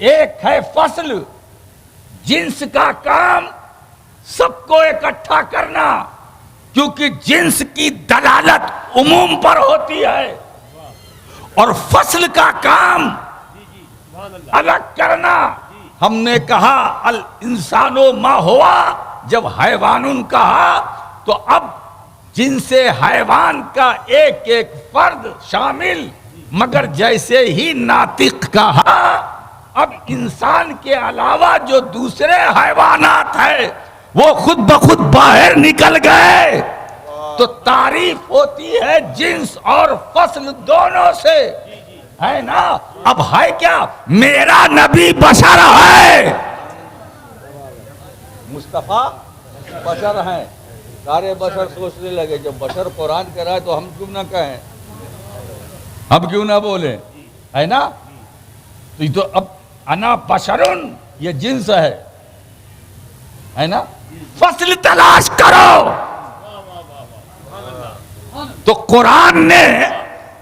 एक है फसल। जिन्स का काम सबको इकट्ठा करना, क्योंकि जिन्स की दलालत उमूम पर होती है, और फसल का काम अलग करना। हमने कहा अल इंसानो मा हुआ, जब हैवानुन कहा तो अब जिनसे हैवान का एक एक फर्द शामिल, मगर जैसे ही नातिक कहा, अब इंसान के अलावा जो दूसरे हैवानात है वो खुद ब खुद बाहर निकल गए। तो तारीफ होती है जिन्स और फसल दोनों से, है ना? अब है क्या, मेरा नबी बशर है, मुस्तफा बशर है। सारे बशर सोचने लगे जब बशर कुरान कह रहा है तो हम क्यों ना कहें, हम क्यों ना बोले, है ना? तो ये तो अब अना बशरुन ये जिन्स है ना? फसल तलाश करो। तो कुरान ने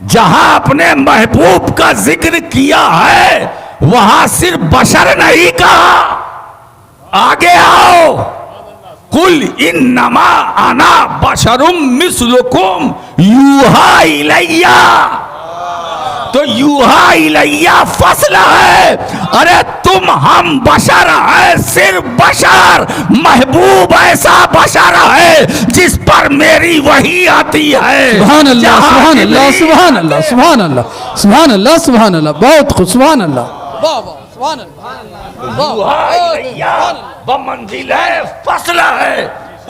जहां अपने महबूब का जिक्र किया है वहां सिर्फ बशर नहीं कहा, आगे आओ कुल इन्नमा अना बशरुम मिस्लुकुम यूहा इलैया। तो यूहा इलैया फसल है, अरे तुम हम बशर है, सिर्फ बशर। महबूब ऐसा बशर है जिस पर मेरी वही आती है। सुभान अल्लाह, सुभान अल्लाह, सुभान अल्लाह, सुभान अल्लाह, सुभान अल्लाह, सुभान अल्लाह, बहुत खूब, सुभान अल्लाह, वाह वाह, सुभान अल्लाह। मंजिल है, फसल है,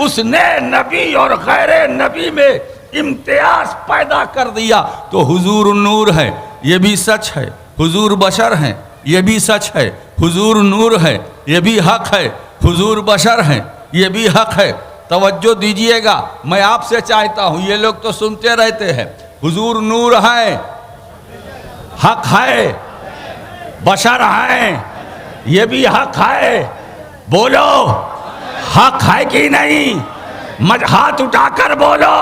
उसने नबी और गैर नबी में इम्तियाज पैदा कर दिया। तो हुजूर नूर है, ये भी सच है। हुजूर बशर हैं, ये भी सच है। हुजूर नूर है, ये भी हक है। हुजूर बशर हैं, ये भी हक है। तवज्जो दीजिएगा, मैं आपसे चाहता हूँ, ये लोग तो सुनते रहते हैं। हुजूर नूर है, हक है, बशर हैं, ये भी हक है। बोलो हक है कि नहीं? हाथ उठाकर बोलो।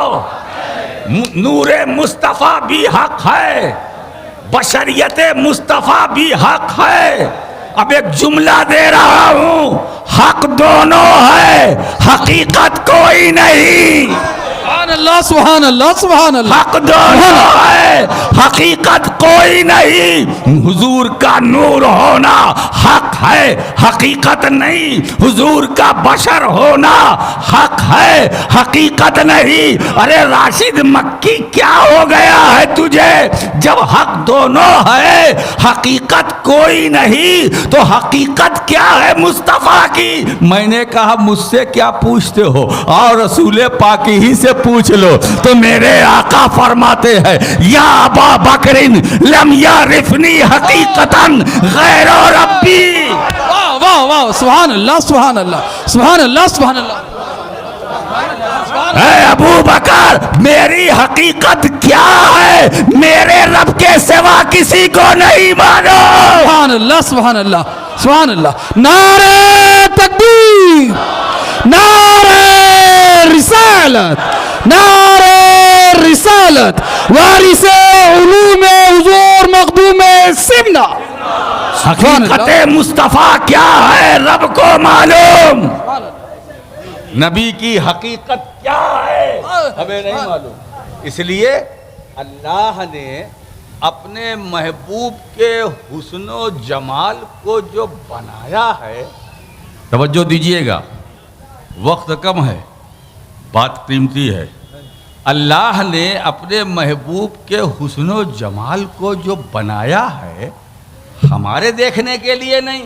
नूरे मुस्तफ़ा भी हक है, बशरियत मुस्तफ़ा भी हक है। अब एक जुमला दे रहा हूं, हक दोनों है, हकीकत कोई नहीं। सुभान अल्लाह, सुभान अल्लाह, सुभान अल्लाह। हक दोनों है, हकीकत कोई नहीं। हुजूर का नूर होना हक है, हकीकत नहीं। हुजूर का बशर होना हक है, हकीकत नहीं। अरे राशिद मक्की, क्या हो गया है तुझे? जब हक दोनों है, हकीकत कोई नहीं, तो हकीकत क्या है मुस्तफा की? मैंने कहा मुझसे क्या पूछते हो, और रसूले पाकी ही से पूछ लो। तो मेरे आका फरमाते हैं, या अबा बकरिन लम यारिफनी हकीकतन गैरो रब्बी। वाह वाह वाह, सुभान अल्लाह, सुभान अल्लाह, सुभान अल्लाह, सुभान अल्लाह। अबू बकर, मेरी हकीकत क्या है? मेरे रब के सिवा किसी को नहीं मानो। सुभान अल्लाह, सुभान अल्लाह, सुभान अल्लाह। नारे तकबीर, नारे रिसालत, नारे रिसालत, वारिसे उलूमे हुजूर मखदूमे सिमना। हकीकत मुस्तफा क्या है रब को मालूम। नबी की हकीकत क्या है हमें नहीं मालूम। इसलिए अल्लाह ने अपने महबूब के हुस्नो जमाल को जो बनाया है, तवज्जो दीजिएगा, वक्त कम है, बात कीमती है। अल्लाह ने अपने महबूब के हुस्नो जमाल को जो बनाया है, हमारे देखने के लिए नहीं।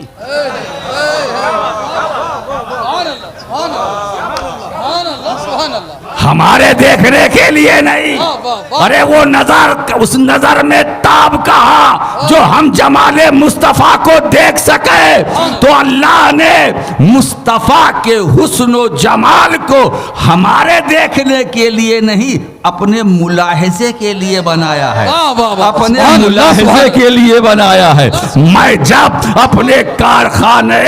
हमारे देखने के लिए नहीं। अरे वो नजर, उस नजर में ताब कहा जो हम जमाले मुस्तफा को देख सके। तो अल्लाह ने मुस्तफा के हुस्न जमाल को हमारे देखने के लिए नहीं, अपने मुलाहिजे के लिए बनाया है। अपने मुलाहिजे के लिए बनाया है। मैं जब अपने कारखाने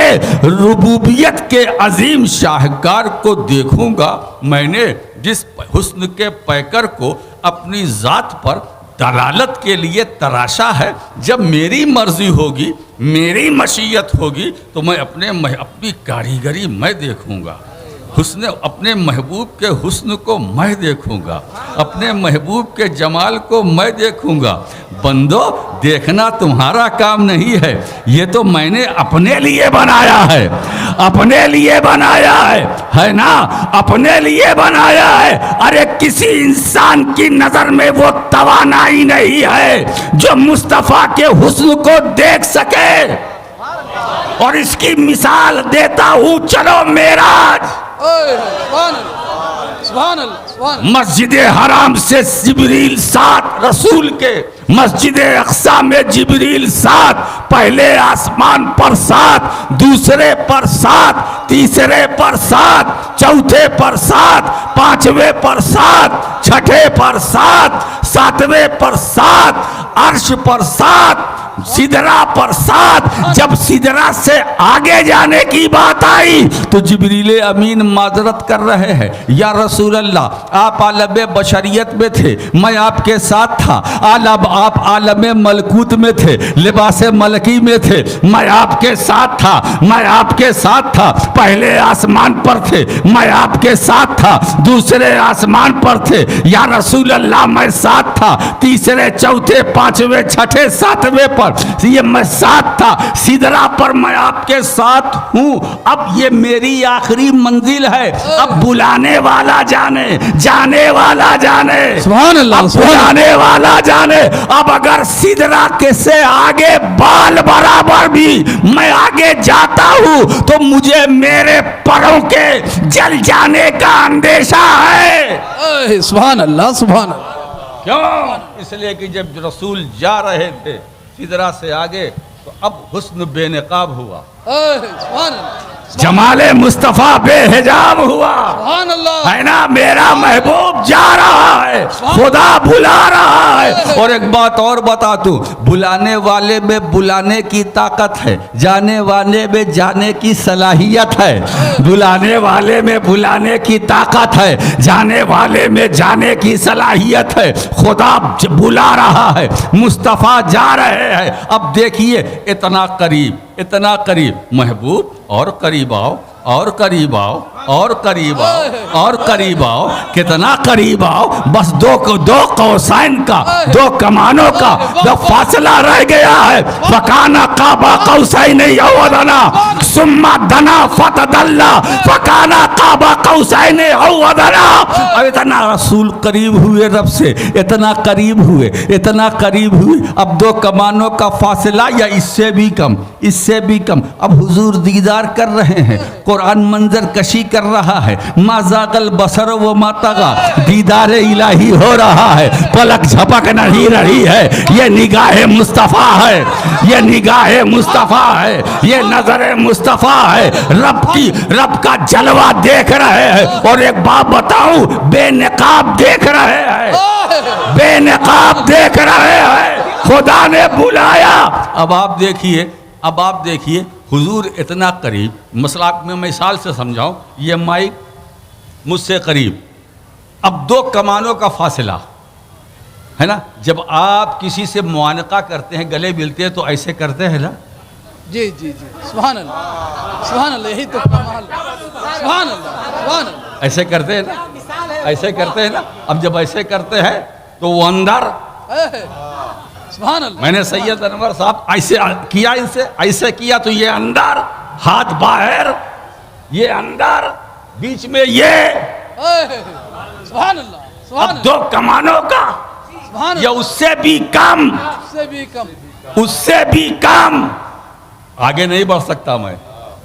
रुबूबियत के अजीम शाहकार को देखूंगा, मैंने जिस हुस्न के पैकर को अपनी जात पर दलालत के लिए तराशा है, जब मेरी मर्जी होगी, मेरी मशीयत होगी, तो मैं अपनी कारीगरी मैं देखूंगा। हुस्न, अपने महबूब के हुस्न को मैं देखूंगा, अपने महबूब के जमाल को मैं देखूंगा। बंदो, देखना तुम्हारा काम नहीं है, ये तो मैंने अपने लिए बनाया है। अपने लिए बनाया है ना? अपने लिए बनाया है। अरे किसी इंसान की नजर में वो तवानाई नहीं है जो मुस्तफा के हुस्न को देख सके। और इसकी मिसाल देता हूं, चलो मेराज। मस्जिद हराम से जिब्रील 7 रसूल के, मस्जिद अक्सा में जिब्रील 7, पहले आसमान पर 7, दूसरे पर 7, तीसरे पर 7, चौथे पर 7, पांचवें पर 7, छठे पर 7, सातवें पर 7, अर्श पर 7, सिदरा पर 7। जब सिदरा से आगे जाने की बात आई तो जिब्रील अमीन माजरत कर रहे हैं, या रसूल अल्लाह आप आलम बशरियत में थे, मैं आपके साथ था। आप आलम मलकूत में थे, लिबास मलकी में थे, मैं आपके साथ था, मैं आपके साथ था। पहले आसमान पर थे, मैं आपके साथ था। दूसरे आसमान पर थे, या रसूल अल्लाह मैं साथ था। तीसरे, चौथे, पांचवें, छठे, सातवें पर ये मैं साथ था। सिदरा पर मैं आपके साथ हूं। अब ये मेरी आखिरी मंजिल है। अब बुलाने वाला जाने, जाने वाला जाने, सुभान अल्लाह, बुलाने वाला जाने। अब अगर सिदरा के से आगे बाल बराबर भी मैं आगे जाता हूं तो मुझे मेरे पैरों के जल जाने का अंदेशा है। सुभान अल्लाह, सुभान अल्लाह। क्यों? इसलिए कि जब रसूल जा रहे थे सिदरा से आगे तो अब हुस्न बेनकाब हुआ, जमाले मुस्तफा बेहिजाब हुआ, है ना। मेरा महबूब जा रहा है, खुदा बुला रहा है। और एक बात और बता दूं, बुलाने वाले में बुलाने की ताकत है, जाने वाले में जाने की सलाहियत है। बुलाने वाले में बुलाने की ताकत है, जाने वाले में जाने की सलाहियत है। खुदा बुला रहा है, मुस्तफ़ा जा रहे हैं। अब देखिए इतना करीब, इतना करीब, महबूब और करीब आओ, और करीब आओ, और करीब आओ, और करीब आओ, कितना करीब आओ। बस दो कौसैन का, दो कमानों का जो फासला रह गया है। फकाना काबा कौसैन यौदना सुम्मा दना फतदल्ला, फकाना काबा कौसैन यौदना। अब इतना रसूल करीब हुए रब से, इतना करीब हुए, इतना करीब हुए। अब दो कमानों का फासला या इससे भी कम, इससे भी कम। अब हुजूर दीदार कर रहे हैं, कुरान मंजर कशी कर रहा है। माजागल बसर व मातगा, दीदार इलाही हो रहा है। पलक झपक नहीं रही है, ये निगाह मुस्तफ़ा है, ये निगाह मुस्तफ़ा है, ये नजर मुस्तफ़ा है। रब का जलवा देख रहे हैं। और एक बात बताऊं, बेनकाब देख रहे हैं, बेनकाब देख रहे हैं। खुदा ने बुलाया। अब आप देखिए, अब आप देखिए हुजूर इतना करीब। मसला में मिसाल से समझाऊं, ये माइक मुझसे करीब, अब दो कमानों का फासला है ना। जब आप किसी से मुआनका करते हैं, गले मिलते हैं तो ऐसे करते हैं ना। जी जी जी, सुभान अल्लाह, सुभान अल्लाह, यही तो कमाल है। सुभान अल्लाह, सुभान अल्लाह। ऐसे करते हैं ना, ऐसे करते हैं ना। अब जब ऐसे करते हैं तो वो अंदर, सुभान अल्लाह। मैंने सैयद अनवर साहब ऐसे किया, इनसे ऐसे किया तो ये अंदर, हाथ बाहर, ये अंदर, बीच में ये। सुभान अल्लाह। अब दो कमानों का, या उससे भी कम, उससे भी कम, उससे भी कम। आगे नहीं बढ़ सकता मैं,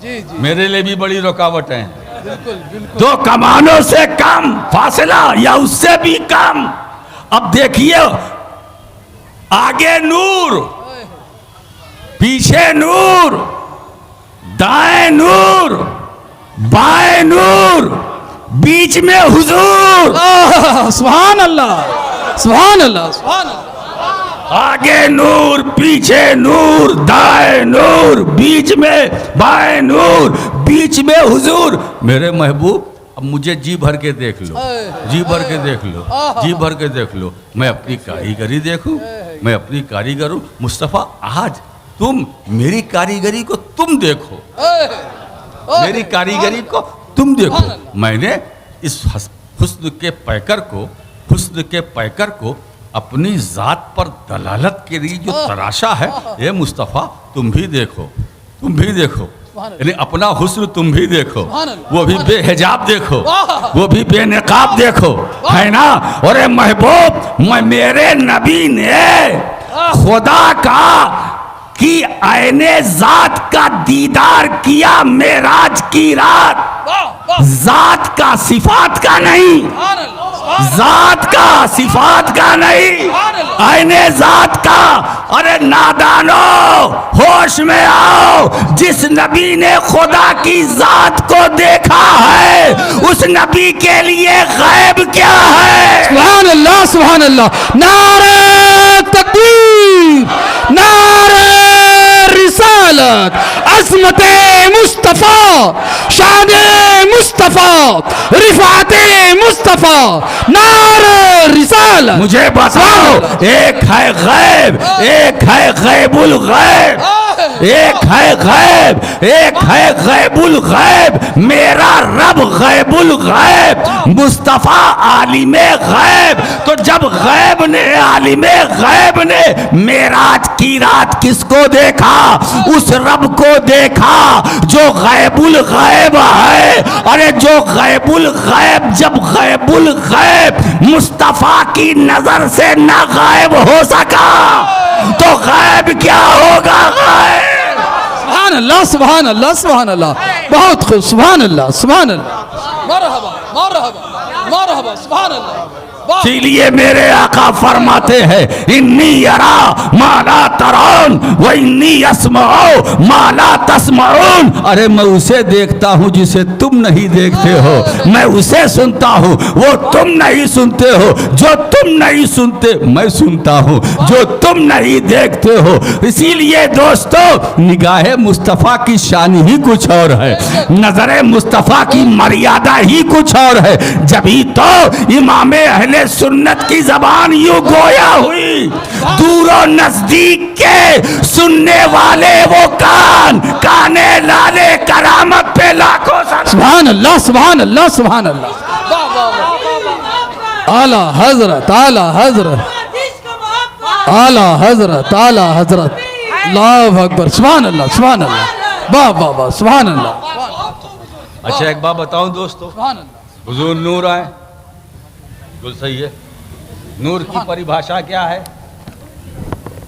जी जी, मेरे लिए भी बड़ी रुकावट है। बिल्कुल बिल्कुल। दो कमानों से कम फासला या उससे भी कम। अब देखिए, आगे नूर, पीछे नूर, दाएं नूर, बाएं नूर, बीच में हुजूर। सुभान अल्लाह, सुभान अल्लाह, सुभान अल्लाह। आगे नूर, पीछे नूर, दाएं नूर, बीच में बाएं नूर, बीच में हुजूर। मेरे महबूब, अब मुझे जी भर के देख लो, जी भर के देख लो, जी भर के देख लो। मैं अपनी कारीगरी देखूं, मैं अपनी कारीगर हूं। मुस्तफ़ा आज तुम मेरी कारीगरी को तुम देखो, मेरी कारीगरी को तुम देखो। मैंने इस हुस्न के पैकर को, हुस्न के पैकर को अपनी ज़ात पर दलालत के लिए जो तराशा है, ये मुस्तफ़ा तुम भी देखो, तुम भी देखो। यानी अपना हुस्न तुम भी देखो, वो भी बेहिजाब देखो, वो भी बेनकाब देखो, है ना। और महबूब, मेरे नबी ने खुदा का कि आईने जात का दीदार किया मेराज की रात। जात का, सिफात का नहीं, जात का, सिफात का नहीं, आईने जात का। अरे नादानो, होश में आओ। जिस नबी ने खुदा की जात को देखा है, उस नबी के लिए गैब क्या है? सुभान अल्लाह, सुभान अल्लाह। नारे तकबीर, तकबीर, नारे रिसालत, अज़मत मुस्तफ़ा, शान मुस्तफ़ा, रिफ़ात मुस्तफ़ा, नारे रिसालत। मुझे बताओ, एक है गैब, एक है गैबुल गैब, एक है गैब, एक है गैबुल गैब। मेरा रब गैबुल गैब, मुस्तफ़ा आलिमे गैब। तो जब गैब ने, आलिमे गैब ने मेराज की रात किसको देखा? उस रब को देखा जो गैबुल गैब है। अरे जो गैबुल गैब, जब गैबुल गैब मुस्तफ़ा की नजर से ना गायब हो सका तो गैब क्या होगा? गैब। सुभान अल्लाह, सुभान अल्लाह, सुभान अल्लाह, बहुत खूब, सुभान अल्लाह, सुभान अल्लाह, मरहबा मरहबा मरहबा, सुभान अल्लाह। इसीलिए मेरे आका फरमाते हैं, इन्नी यरा माला तरान व इन्नी अस्माओ माला तस्माउन। अरे मैं उसे देखता हूँ जिसे तुम नहीं देखते हो, मैं उसे सुनता हूँ वो तुम नहीं सुनते हो, जो तुम नहीं सुनते मैं सुनता हूँ, जो तुम नहीं देखते हो। इसीलिए दोस्तों, निगाहे मुस्तफ़ा की शान ही कुछ और है, नजरे मुस्तफ़ा की मर्यादा ही कुछ और है। जभी तो इमामे अहले सुन्नत की जबान यूं गोया हुई, दूरों नजदीक के सुनने वाले वो कान, काने लाले करामत पे लाखों सुभान अल्लाह, सुभान अल्लाह, सुभान अल्लाह, आला हजरत, आला हजरत, आला हजरत, आला हजरत, अल्लाह अकबर, सुभान अल्लाह, सुभान अल्लाह, वाह वाह वाह, सुभान अल्लाह। अच्छा एक बात बताऊं दोस्तों, हुजूर नूर आए, बिल्कुल सही है। नूर की परिभाषा क्या है?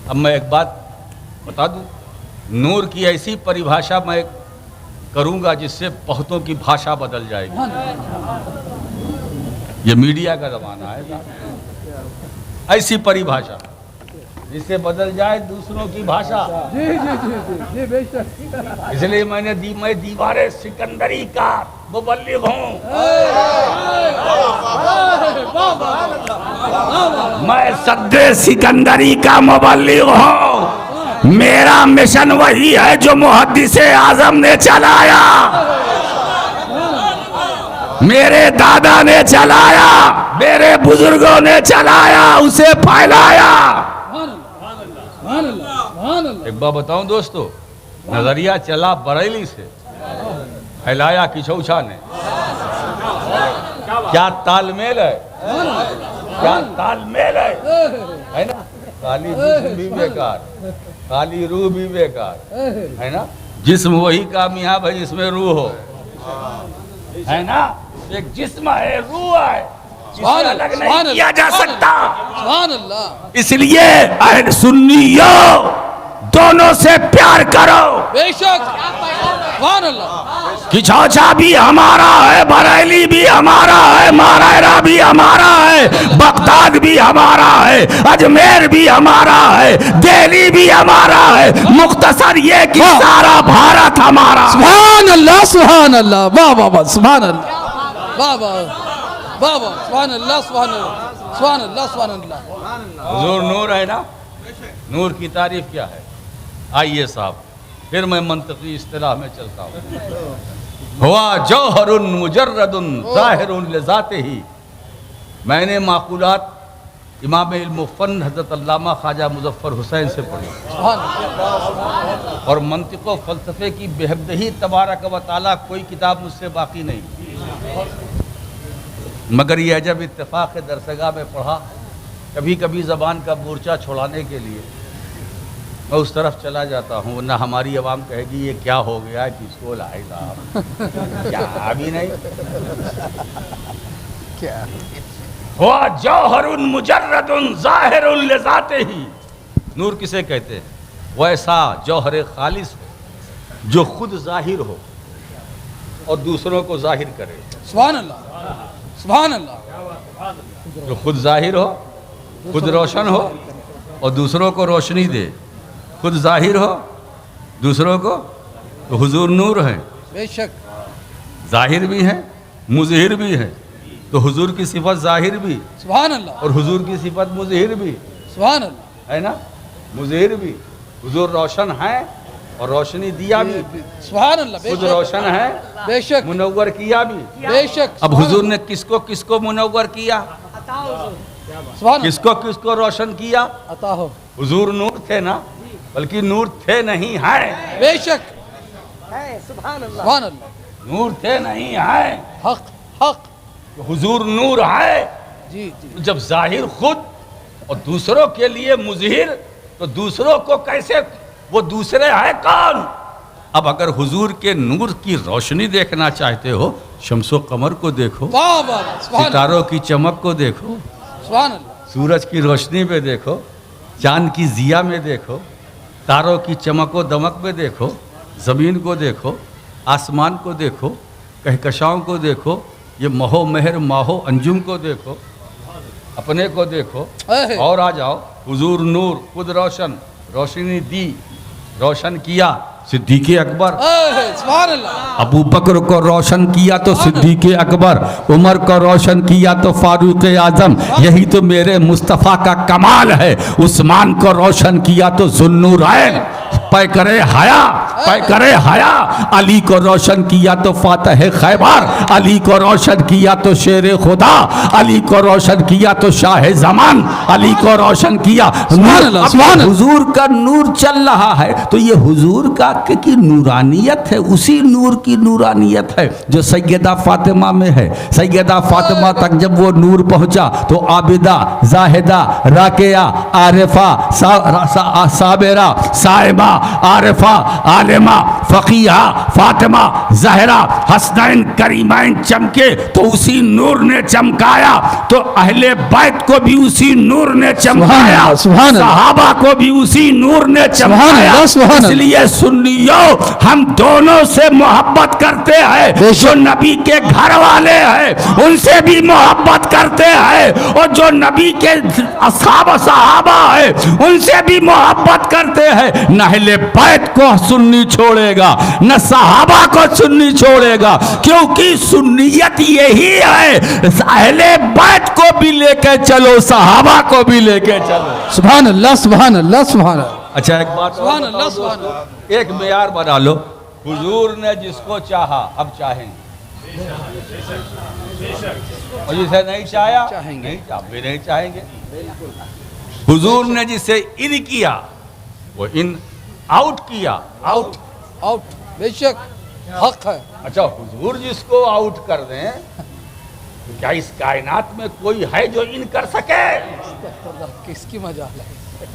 अब मैं एक बात बता दूं, नूर की ऐसी परिभाषा मैं करूंगा जिससे बहुतों की भाषा बदल जाएगी। ये मीडिया का ज़माना है, ऐसी परिभाषा जिससे बदल जाए दूसरों की भाषा। जी जी जी जी बेशक। इसलिए मैं दीवारे सिकंदरी का मुबल्लिग हूँ। मैं सद्दे सिकंदरी का मुबल्लिग हूँ। मेरा मिशन वही है जो मुहद्दिसे आजम ने चलाया, मेरे दादा ने चलाया, मेरे बुजुर्गों ने चलाया, उसे फैलाया। एक बात बताऊं दोस्तों, नजरिया चला बरेली से, फैलाया किचौछा ने। क्या तालमेल है, क्या तालमेल है ना? काली जिस्म भी बेकार, काली रूह भी बेकार, है ना? जिस्म वही कामयाब है जिसमें रूह हो, है ना? एक जिस्म है, रूह है, अलग नहीं किया जा सकता। इसलिए अहले सुन्नियों, दोनों से प्यार करो। बेशक, किचौछा भी हमारा है, बरेली भी हमारा है, मारायरा भी हमारा है, बगदाद भी हमारा है, अजमेर भी हमारा है, दिल्ली भी हमारा है। मुख्तसर ये कि सारा भारत हमारा। सुभान अल्लाह, सुभान अल्लाह, वाह वाह वाह, सुभान अल्लाह, वाह वाह वाह वाह, सुभान अल्लाह, सुभान अल्लाह, सुभान अल्लाह, सुभान अल्लाह। हुजूर नूर है ना? नूर की तारीफ क्या है? आइए साहब, फिर मैं मंतकी इस्तिलाह में चलता हूँ। हुआ जौहरुन मुजर्रदुन ज़ाहिरुन लिज़ातिही। मैंने माक़ूलात इमाम इल्म-ओ-फ़न हज़रत अल्लामा ख्वाजा मुज़फ़्फ़र हुसैन से पढ़ी, और मंतिक़ व फ़लसफ़े की बेहबदही तबारक व तआला कोई किताब मुझसे बाकी नहीं। मगर ये जब इत्तेफ़ाक़ दरसगाह में पढ़ा, कभी कभी ज़बान का मूर्छा छुड़ाने के लिए मैं उस तरफ चला जाता हूँ, वरना हमारी आवाम कहेगी ये क्या हो गया, किसको लाए साहब, क्या अभी नहीं क्या हुआ जौहरुन मुजर्रदुन ज़ाहिरुन लिज़ातिही। नूर किसे कहते हैं? वैसा जौहर खालिस हो जो खुद जाहिर हो और दूसरों को जाहिर करे। सुभान अल्लाह, सुभान अल्लाह। जो खुद जाहिर हो, खुद रोशन हो और दूसरों को रोशनी दे, खुद जाहिर हो दूसरों को, तो हुजूर नूर है। बेशक, जाहिर भी है, मुज़हिर भी है, तो हुजूर की सिफत जाहिर भी, सुभान अल्लाह, और हुजूर की सिफत मुज़हिर भी, सुभान अल्लाह, है ना? मुज़हिर भी, हुजूर रोशन है और रोशनी दिया भी, सुभान अल्लाह, खुद बेशक रोशन है, बेशक मुनव्वर किया भी। बेशक। अब हुजूर ने किसको किसको मुनव्वर किया, सुभान किसको किसको रोशन किया? अता हो, हुजूर नूर थे ना, बल्कि नूर थे नहीं है, बेशक सुभान अल्लाह, नूर थे नहीं है, हक हक, हुजूर नूर है। जी जी, जब जाहिर खुद और दूसरों के लिए मुज़हिर, तो दूसरों को कैसे, वो दूसरे है कौन? अब अगर हुजूर के नूर की रोशनी देखना चाहते हो, शम्सो कमर को देखो, वाह वाह, सुभान सितारों की चमक को देखो, सुभान अल्लाह, सूरज की रोशनी में देखो, चांद की जिया में देखो, तारों की चमको दमक में देखो, ज़मीन को देखो, आसमान को देखो, कहकशाओं को देखो, ये महो मेहर माहो अंजुम को देखो, अपने को देखो, और आ जाओ हुजूर नूर, खुद रोशन, रोशनी दी, रोशन किया सिद्दीक़ अकबर, सुभान अल्लाह, अबू बकर को रोशन किया तो सिद्दीक़ अकबर, उमर को रोशन किया तो फारूक आज़म, यही तो मेरे मुस्तफ़ा का कमाल है। उस्मान को रोशन किया तो ज़ुन्नूरैन, पैकरे हया, पैकरे हया, अली को रोशन किया तो फातह खैबर, अली को रोशन किया तो शेर खुदा, अली को रोशन किया तो शाह जमान, अली को रोशन किया। अब हुजूर का नूर चल रहा है, तो ये हुजूर का की नूरानियत है, उसी नूर की नूरानियत है जो सैयदा फातिमा में है। सैयदा फातिमा तक जब वो नूर पहुंचा तो आबिदा, जाहिदा, राकिया, आरिफा, साबिरा, साइबा, आरिफा, आलिमा, फ़क़ीहा, फातिमा, जहरा, हसनैन, करीमैन चमके तो उसी नूर ने चमकाया, तो अहले बैत को भी उसी नूर ने चमकाया, सहाबा को भी उसी नूर ने चमकाया। इसलिए सुन्नियों, हम दोनों से मोहब्बत करते हैं, जो नबी के घर वाले हैं उनसे भी मोहब्बत करते हैं, और जो नबी के असहाब सहाबा है उनसे भी मोहब्बत करते हैं। न अहले बैत को सुन्नी छोड़ेगा, न सहाबा को सुन्नी छोड़ेगा, क्योंकि सुन्नियत यही है, अहले बैत को भी लेके चलो, सहाबा को भी लेके चलो। सुभान अल्लाह, सुभान अल्लाह, सुभान अल्लाह। अच्छा एक बात, सुभान अल्लाह, सुभान अल्लाह, एक मेयार बना लो, हुजूर ने जिसको चाहा अब चाहेंगे, और जिसे नहीं चाहा चाहेंगे, अब भी नहीं चाहेंगे। हुजूर ने जिसे इन किया वो इन आउट किया, आउट आउट, बेशक हक है। अच्छा, हुजूर जिसको आउट कर दें, तो क्या इस कायनात में कोई है जो इन कर सके? किसकी मजाल है?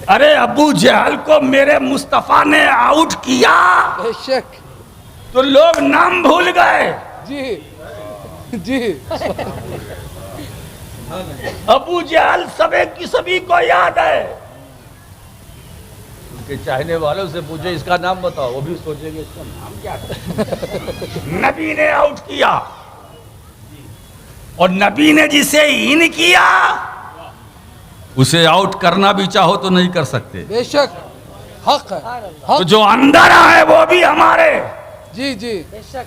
अरे अबू जहल को मेरे मुस्तफा ने आउट किया, बेशक, तो लोग नाम भूल गए। जी जी, अबू जहल सभी को याद है। उनके चाहने वालों से पूछे इसका नाम बताओ, वो भी सोचेंगे इसका नाम क्या है। नबी ने आउट किया, और नबी ने जिसे इन किया उसे आउट करना भी चाहो तो नहीं कर सकते। बेशक हक है, हक। तो जो अंदर है वो भी हमारे। जी जी, बेशक।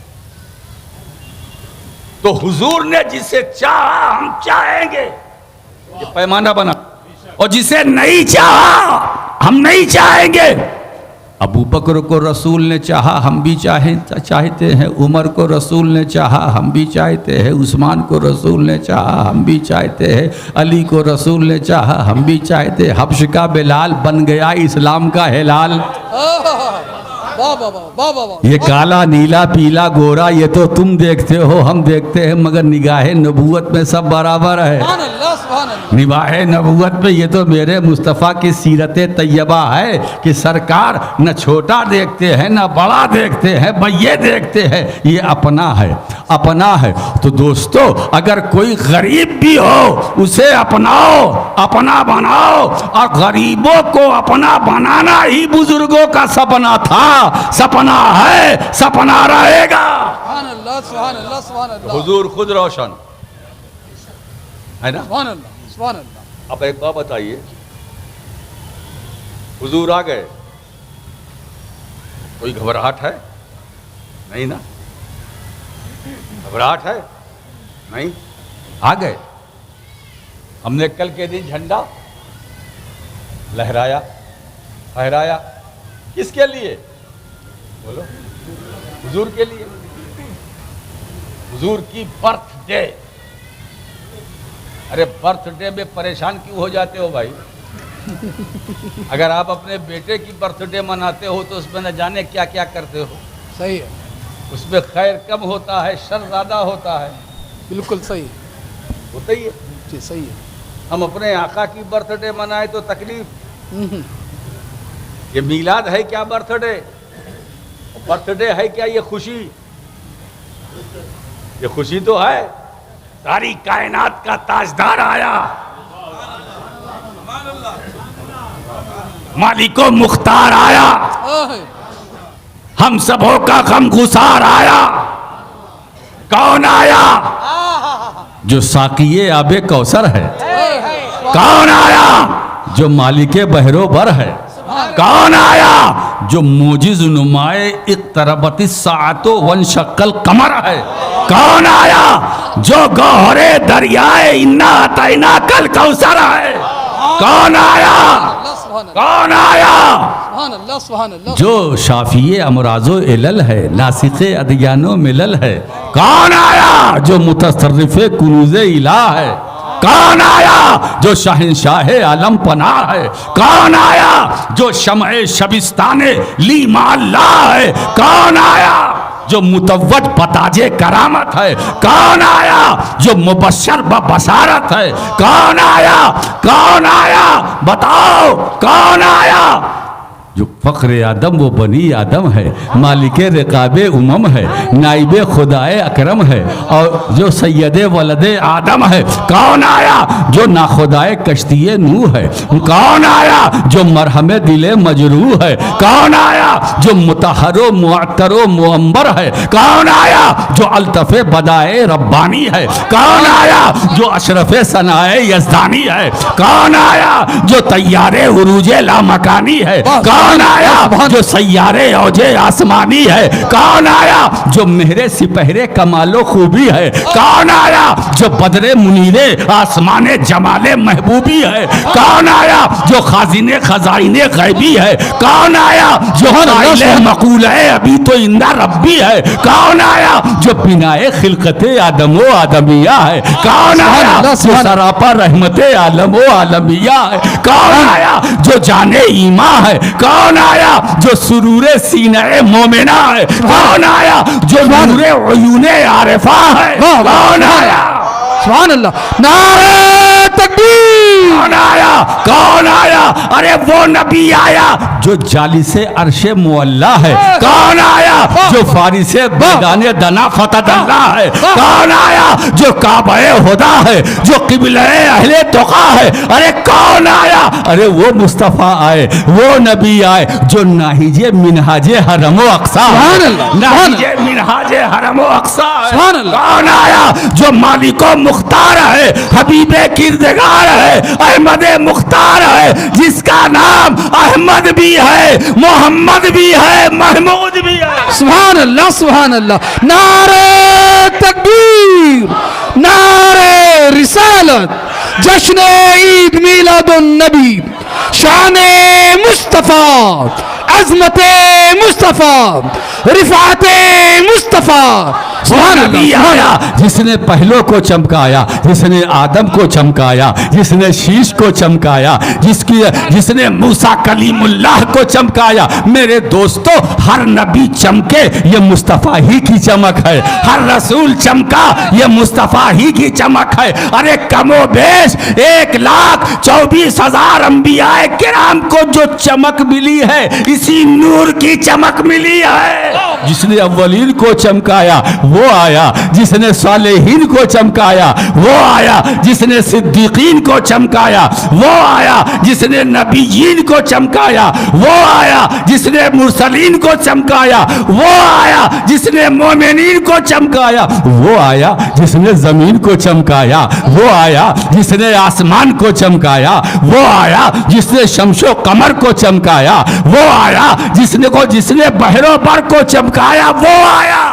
तो हुजूर ने जिसे चाहा हम चाहेंगे, ये पैमाना बना, और जिसे नहीं चाहा हम नहीं चाहेंगे। अबू बकर को रसूल ने चाहा, हम भी चाहते हैं। उमर को रसूल ने चाहा, हम भी चाहते हैं। उस्मान को रसूल ने चाहा, हम भी चाहते हैं। अली को रसूल ने चाहा, हम भी चाहते हैं। हब्श का बिलाल बन गया इस्लाम का हिलाल। ये काला नीला पीला गोरा ये तो तुम देखते हो, हम देखते हैं, मगर निगाहे नबूवत में सब बराबर है। निगाहे नबूवत में ये तो मेरे मुस्तफ़ा की सीरत तैयबा है कि सरकार न छोटा देखते हैं न बड़ा देखते हैं, भाई ये देखते हैं ये अपना है, अपना है। तो दोस्तों, अगर कोई गरीब भी हो उसे अपनाओ, अपना बनाओ, और गरीबों को अपना बनाना ही बुजुर्गों का सपना था, सपना है, सपना रहेगा। हुजूर खुद रोशन है ना। सुभान अल्लाह, सुभान अल्लाह। अब एक बात बताइए, हुजूर आ गए, कोई घबराहट है? नहीं ना, घबराहट है नहीं, आ गए। हमने कल के दिन झंडा लहराया, फहराया, किसके लिए? बोलो, हुजूर के लिए, हुजूर की बर्थडे। अरे बर्थडे में परेशान क्यों हो जाते हो भाई? अगर आप अपने बेटे की बर्थडे मनाते हो तो उसमें न जाने क्या क्या करते हो। सही है, उसमें खैर कम होता है, शर ज़्यादा होता है। बिल्कुल सही होता ही है जी, सही है। हम अपने आका की बर्थडे मनाए तो तकलीफ। ये मीलाद है क्या बर्थडे? बर्थडे है क्या ये खुशी? ये खुशी तो है। सारी कायनात का ताजदार आया, मालिको मुख्तार आया, हम सबों का गमगुसार आया। कौन आया? जो साकिये आबे कौसर है। कौन आया? जो मालिके बहरोबर है। कौन आया? जो मोजिज नुमाए इक़्तरबतिस साअतो वन शक्कल कमर है। कौन आया? जो गौहरे दरियाए इन्ना अतैना कल कौसर है। कौन आया? कौन आया? जो शाफिये अमराजो इलल है, नासिके अदियानो मिलल है। कौन आया? जो मुतसर्रिफे कुनूज़े इला है। कौन आया? जो शहंशाहे आलम पनाह है। कौन आया? जो शमए शबिस्ताने लीमाल्ला है। कौन आया? जो मुतव्वज बताजे करामत है। कौन आया? जो मुबश्शर ब बशारत है। कौन आया? कौन आया? बताओ कौन आया? जो फ़ख्र आदम वो बनी आदम है, मालिके रिकाबे उमम है, नाइबे खुदाए अकरम है, और जो सैयदे वलदे आदम है। कौन आया? जो नाखुदाए कश्तिए नूह है। कौन आया? जो मरहमे दिले मजरूह है। कौन आया? जो मुतहरो मुअत्तरो मुअम्बर है। कौन आया? जो अल्तफ़े बदाए रब्बानी है। कौन आया? जो अशरफे सनाए यज़दानी है। कौन आया? जो तैयारे उरूजे लामकानी है। कौन आया? जो सैयारे औजे आसमानी है। कौन आया? जो मेहरे सिपहरे कमालो खूबी है। कौन आया? जो बदरे मुनीरे आसमाने जमाले महबूबी है। कौन आया? जो खाजिने खजाइने गैबी है। कौन आया? जो काइले मकूल है अभी तो इंदा रब्बी है। कौन आया? जो बिनाए खिलकते आदमो आदमिया है। कौन आया? जो सरापा रहमते आलमो आलमिया है। कौन आया? जो जाने ईमा है। कौन आया? जो सुरूरे सीने मोमिना है। कौन आया? जो नूरे उयूने आरिफा है। कौन आया? सुभान अल्लाह, नारे तकबीर। कौन आया? कौन आया? अरे वो नबी आया जो जाली से अरशे मुअल्ला है। कौन आया? जो फारिसे बेगाने दना फतदल्ला है। कौन आया? जो काबे हुदा है, जो किबले अहले तुका है। अरे कौन आया? अरे वो मुस्तफ़ा आए, वो नबी आए जो नाहिजे मिनहाजे हरमो अक्सा, नाहिजे मिनहाजे हरमो अक्सा। कौन आया? जो मालिको मुख्तार है, हबीबे किरदगार है, अहमदे मुख्तार है, जिसका नाम अहमद भी है, मोहम्मद भी है, महमूद भी है। सुभान अल्लाह, सुभान अल्लाह। नारे तकबीर, नारे रिसालत, जश्न ईद मिलादुन नबी, शाने मुस्तफ़ा, अज़मते मुस्तफ़ा, रिफ़ाते मुस्तफ़ा। नबी आया जिसने पहलों को चमकाया, जिसने आदम को चमकाया, जिसने शीश को चमकाया, जिसने मूसा कलीमुल्लाह को चमकाया। मेरे दोस्तों, हर नबी चमके ये मुस्तफ़ा ही की चमक है, हर रसूल चमका ये मुस्तफ़ा ही की चमक है। अरे कमो बेश 1,24,000 अंबियाए किराम को जो चमक मिली है, इसी नूर की चमक मिली है। जिसने अव्वलीन को चमकाया वो आया, जिसने सालेहीन को चमकाया वो आया, जिसने सिद्दीकीन को चमकाया वो आया, जिसने नबीयीन को चमकाया वो आया, जिसने मुरसलीन को चमकाया वो आया, जिसने मोमिनीन को चमकाया वो आया, जिसने जमीन को चमकाया वो आया, जिसने आसमान को चमकाया वो आया, जिसने शमशो कमर को चमकाया वो आया, जिसने बहरो बर को चमकाया वो आया।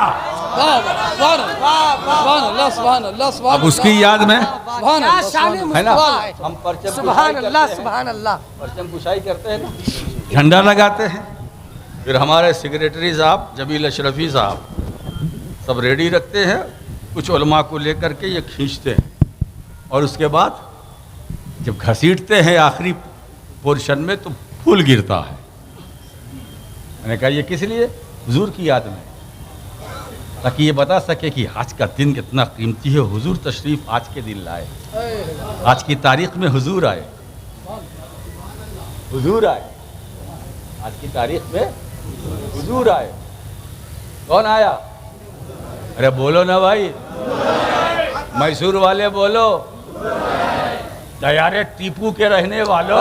अब उसकी याद में है ना, हम परचम कुशाई करते हैं ना, झंडा लगाते हैं, फिर हमारे सेक्रेटरी साहब जमील अशरफी साहब सब रेडी रखते हैं, कुछ उलमा को लेकर के ये खींचते हैं, और उसके बाद जब घसीटते हैं आखिरी पोर्शन में तो फूल गिरता है। मैंने कहा ये किस लिए? हुजूर की याद में, ताकि ये बता सके कि आज का दिन कितना कीमती है। हुजूर तशरीफ आज के दिन लाए, आज की तारीख में हुजूर आए, हुजूर आए, आज की तारीख में हुजूर आए। कौन आया? अरे बोलो ना भाई, मैसूर वाले बोलो, दयारे टीपू के रहने वालों,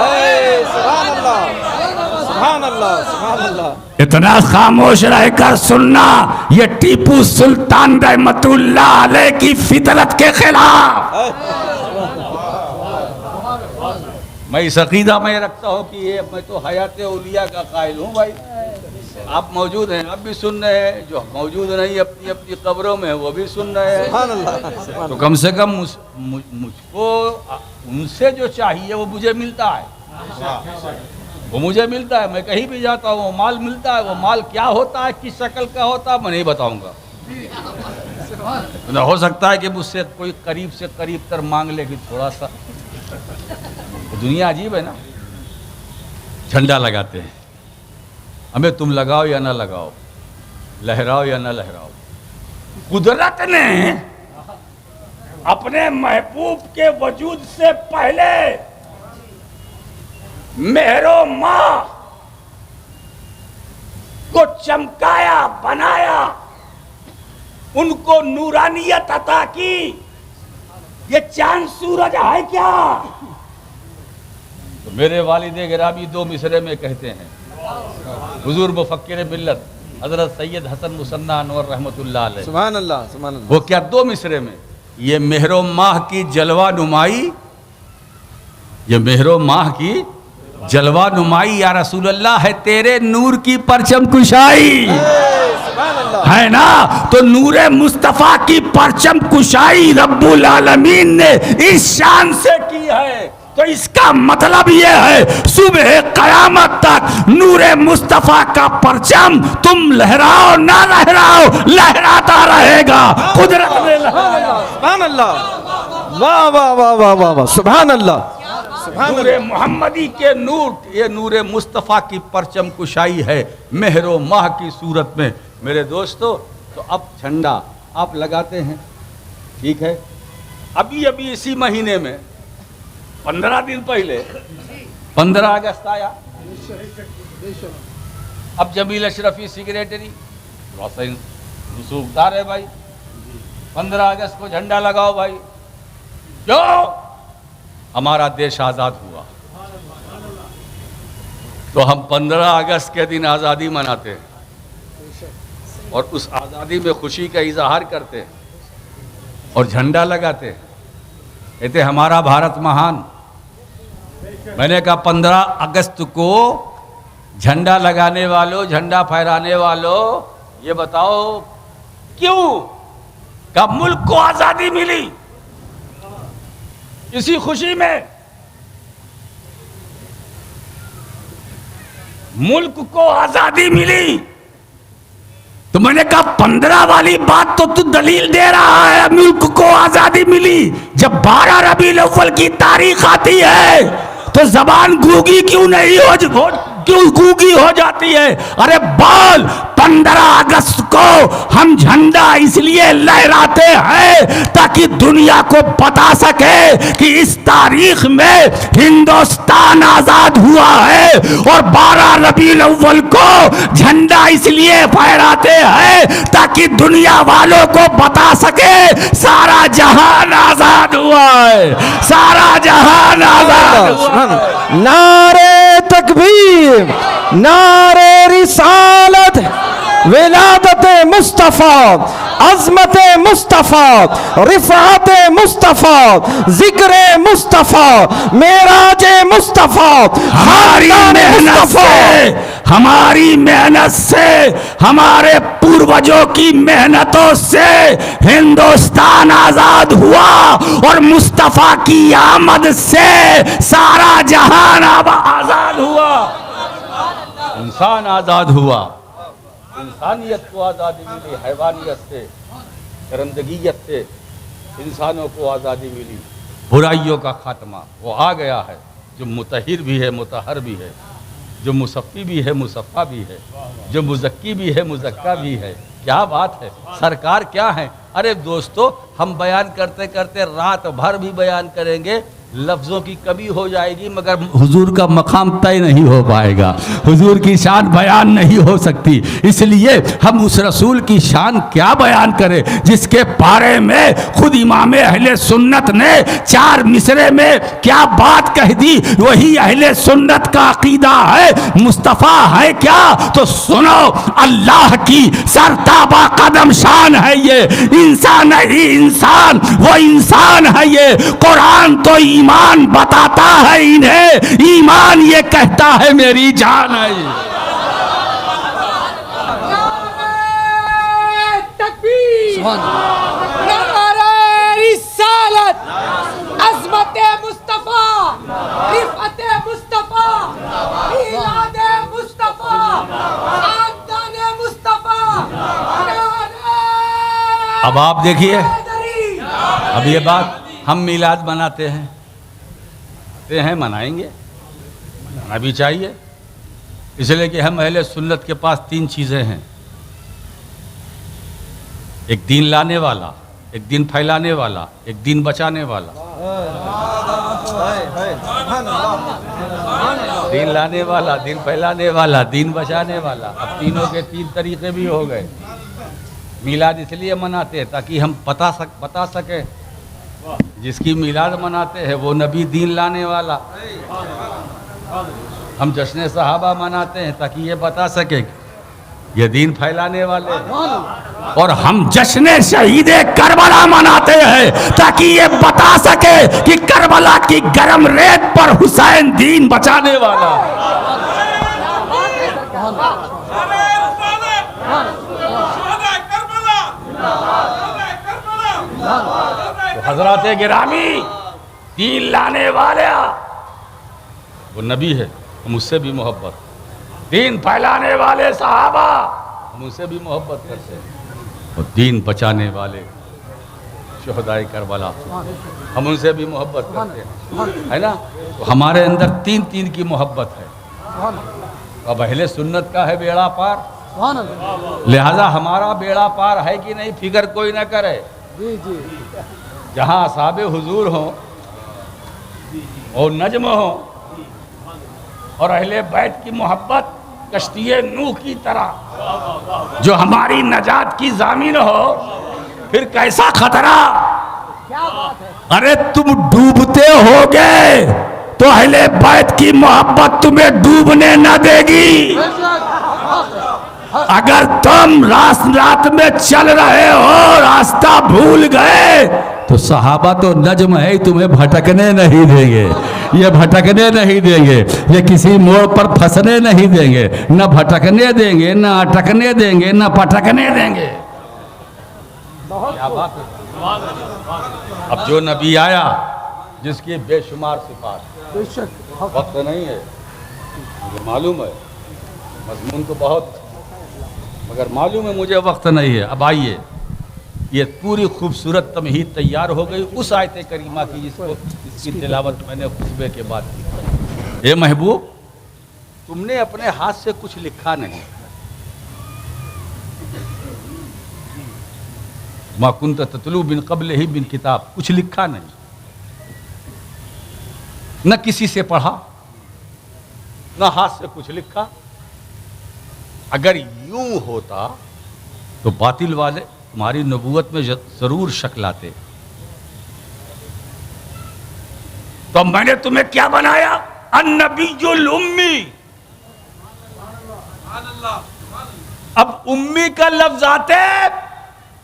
इतना खामोश रहकर सुनना, ये टीपू सुल्तान रहमतुल्लाह अलैह की फितरत के खिलाफ। मैं इस अकीदा में रखता हूँ कि ये मैं तो हयात औलिया का कायल हूँ भाई। आप मौजूद हैं, आप भी सुन रहे हैं, जो मौजूद नहीं अपनी अपनी कब्रों में वो भी सुन रहे हैं। तो कम से कम मुझको उनसे जो चाहिए वो मुझे मिलता है, वो मुझे मिलता है। मैं कहीं भी जाता हूँ वो माल मिलता है। वो माल क्या होता है, किस शक्ल का होता है, मैं नहीं बताऊंगा। हो सकता है कि मुझसे कोई करीब से करीब तर मांग ले कि थोड़ा सा। दुनिया अजीब है ना। झंडा लगाते हैं, हमें तुम लगाओ या ना लगाओ, लहराओ या ना लहराओ, कुदरत ने अपने महबूब के वजूद से पहले मेहरो माँ को चमकाया, बनाया, उनको नूरानियत अता की। ये चांद सूरज है क्या? तो मेरे वालिदे गिरामी दो मिसरे में कहते हैं, हुजूर मुफक्किर मिल्लत हजरत सैयद हसन मुसन्ना अनवर रहमतुल्लाह अलैह, सुभान अल्लाह, सुभान अल्लाह। वो क्या दो मिसरे में, ये मेहरो माह की जलवा नुमाई, ये मेहरो माह की जलवा नुमाई या रसूल अल्लाह है तेरे नूर की परचम कुशाई, है ना। तो नूरे मुस्तफा की परचम कुशाई रब्बुल आलमीन ने इस शान से की है। तो इसका मतलब यह है सुबह कयामत तक नूरे मुस्तफा का परचम तुम लहराओ ना लहराओ, लहराता रहेगा। कुदरत ने सुभान अल्लाह, वाह वाह वाह वाह वाह वाह, सुभान अल्लाह। नूरे मोहम्मदी के नूर, ये नूरे मुस्तफ़ा की परचम कुशाई है मेहरो माह की सूरत में। मेरे दोस्तों, तो अब झंडा आप लगाते हैं, ठीक है। अभी अभी इसी महीने में 15 दिन पहले 15 अगस्त आया। अब जमील अशरफी सेक्रेटरी रसूखदार है भाई, 15 अगस्त को झंडा लगाओ भाई। क्यों? हमारा देश आज़ाद हुआ, तो हम 15 अगस्त के दिन आज़ादी मनाते हैं और उस आज़ादी में खुशी का इजहार करते हैं और झंडा लगाते हैं, कहते हमारा भारत महान। मैंने कहा 15 अगस्त को झंडा लगाने वालों, झंडा फहराने वालों, ये बताओ क्यों? का मुल्क को आज़ादी मिली, इसी खुशी में मुल्क को आजादी मिली। तो मैंने कहा 15 वाली बात तो तू दलील दे रहा है, मुल्क को आजादी मिली। जब 12 रबीउल अव्वल की तारीख आती है तो जबान गूंगी क्यों नहीं हो, क्यों गूंगी हो जाती है? अरे बोल, 15 अगस्त को हम झंडा इसलिए लहराते हैं ताकि दुनिया को बता सके कि इस तारीख में हिंदुस्तान आजाद हुआ है। और 12 रबीउल अव्वल को झंडा इसलिए फहराते हैं ताकि दुनिया वालों को बता सके सारा जहान आजाद हुआ है, सारा जहान आजाद हुआ है। नारे तकबीर, नारे रिसालत, विलादत मुस्तफ़ा, अज़मत मुस्तफ़ा, रिफ़ात मुस्तफ़ा, ज़िक्र मुस्तफ़ा, मेराज मुस्तफ़ा, हमारी मेहनत से, हमारे पूर्वजों की मेहनतों से हिंदुस्तान आजाद हुआ और मुस्तफ़ा की आमद से सारा जहान आजाद हुआ। इंसान आज़ाद हुआ, इंसानियत को आज़ादी मिली, हैवानियत से, दरिंदगियत से इंसानों को आज़ादी मिली। बुराइयों का खात्मा वो आ गया है, जो मुतहिर भी है, मुतहर भी है, जो मुसफ़ी भी है, मुसफ़ा भी है, जो मुज़क्की भी है, मुज़क्का भी है। क्या बात है, सरकार क्या है। अरे दोस्तों, हम बयान करते करते रात भर भी बयान करेंगे, लफ्ज़ों की कमी हो जाएगी, मगर हुजूर का मकाम तय नहीं हो पाएगा, हुजूर की शान बयान नहीं हो सकती। इसलिए हम उस रसूल की शान क्या बयान करें जिसके बारे में खुद इमाम अहले सुन्नत ने 4 मिसरे में क्या बात कह दी। वही अहले सुन्नत का अकीदा है। मुस्तफ़ा है क्या तो सुनो, अल्लाह की सरताबा कदम शान है ये, इंसान ही इंसान, वो इंसान है ये। कुरान तो ईमान बताता है इन्हें, ईमान ये कहता है मेरी जान है। अब आप देखिए, अब ये बात हम मिलाद मनाते हैं, मनाएंगे, मनाना भी चाहिए, इसलिए कि हम अहले सुन्नत के पास 3 चीज़ें हैं। एक दीन लाने वाला, एक दीन फैलाने वाला, एक दीन बचाने वाला। दीन लाने वाला, दीन फैलाने वाला, दीन बचाने वाला। अब तीनों के 3 तरीके भी हो गए। मिलाद इसलिए मनाते हैं ताकि हम बता सकें, जिसकी मिलाद मनाते हैं वो नबी दीन लाने वाला। हम जश्न सहाबा मनाते हैं ताकि ये बता सके ये दीन फैलाने वाले। और हम जश्न शहीदे करबला मनाते हैं ताकि ये बता सके कि करबला की गर्म रेत पर हुसैन दीन बचाने वाला। तो हजरत गिरामी दीन लाने वाले वो नबी है, हम उससे भी मोहब्बत। दीन फैलाने वाले सहाबा, हम उससे भी मोहब्बत करते हैं। और दीन बचाने वाले शुहदाए करबला, हम उनसे भी मोहब्बत करते हैं, है ना। तो हमारे अंदर 3 की मोहब्बत है। अब अहले सुन्नत का है बेड़ा पार, लिहाजा हमारा बेड़ा पार है कि नहीं फिक्र कोई ना करे। जहाँ असहाबे हुजूर हों और नज्म हो और अहले बैत की मोहब्बत कश्तिए नूह की तरह जो हमारी नजात की जामीन हो, फिर कैसा खतरा। अरे तुम डूबते होगे तो अहले बैत की मोहब्बत तुम्हें डूबने न देगी। अगर तुम रात में चल रहे हो, रास्ता भूल गए, तो सहाबा तो नज्म है, तुम्हें भटकने नहीं देंगे। ये भटकने नहीं देंगे, ये किसी मोड़ पर फंसने नहीं देंगे, न भटकने देंगे, न अटकने देंगे, न पटकने देंगे। क्या बात है। अब जो नबी आया जिसकी बेशुमार सिफात, वक्त नहीं है, मुझे मालूम है, मजमून तो बहुत, मगर मालूम है मुझे वक्त नहीं है। अब आइए, ये पूरी खूबसूरत तमहीद तैयार हो गई उस आयत करीमा की जिसकी तिलावत मैंने खुतबे के बाद की। ए महबूब, तुमने अपने हाथ से कुछ लिखा नहीं। मा कुंत ततलू बिन क़ब्ल ही बिन किताब, कुछ लिखा नहीं, न किसी से पढ़ा, न हाथ से कुछ लिखा। अगर यूं होता तो बातिल वाले तुम्हारी नबूवत में जरूर शक लाते। तो मैंने तुम्हें क्या बनाया? अन्नबियुल उम्मी। अब उम्मी का लफ्ज आते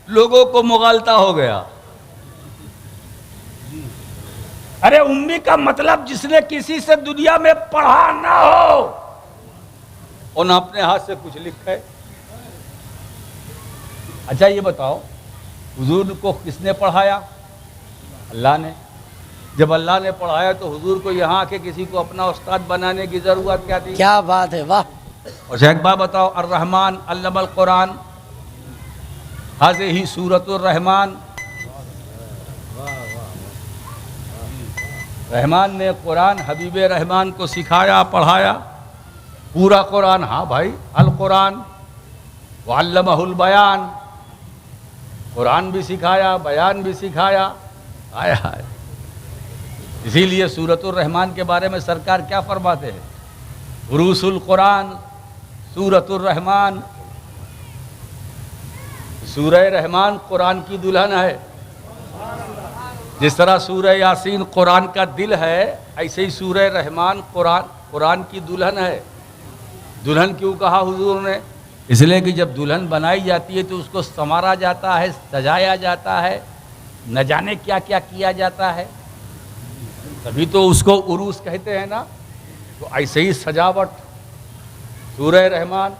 लोगों को मुगालता हो गया। अरे उम्मी का मतलब जिसने किसी से दुनिया में पढ़ा ना हो और ना अपने हाथ से कुछ लिखा है। अच्छा ये बताओ, हुजूर को किसने पढ़ाया? अल्लाह ने। जब अल्लाह ने पढ़ाया तो हुजूर को यहाँ आके किसी को अपना उस्ताद बनाने की जरूरत क्या थी? क्या बात है, वाह। और एक बात बताओ, अर्रहमान अल्लमल कुरान, हाज़े ही सूरतुर रहमान। रहमान ने कुरान हबीब रहमान को सिखाया, पढ़ाया पूरा कुरान। हाँ भाई, अल कुरान व अल्लमहुल बयान, कुरान भी सिखाया, बयान भी सिखाया। आया है। इसीलिए सूरतुर रहमान के बारे में सरकार क्या फरमाते हैं? उरूसुल कुरान सूरतुर रहमान। सूरह रहमान कुरान की दुल्हन है। जिस तरह सूरह यासीन कुरान का दिल है, ऐसे ही सूरह रहमान कुरान की दुल्हन है। दुल्हन क्यों कहा हुजूर ने? इसलिए कि जब दुल्हन बनाई जाती है तो उसको संवारा जाता है, सजाया जाता है, न जाने क्या क्या किया जाता है, तभी तो उसको उरूस कहते हैं ना। तो ऐसे ही सजावट सूरह रहमान,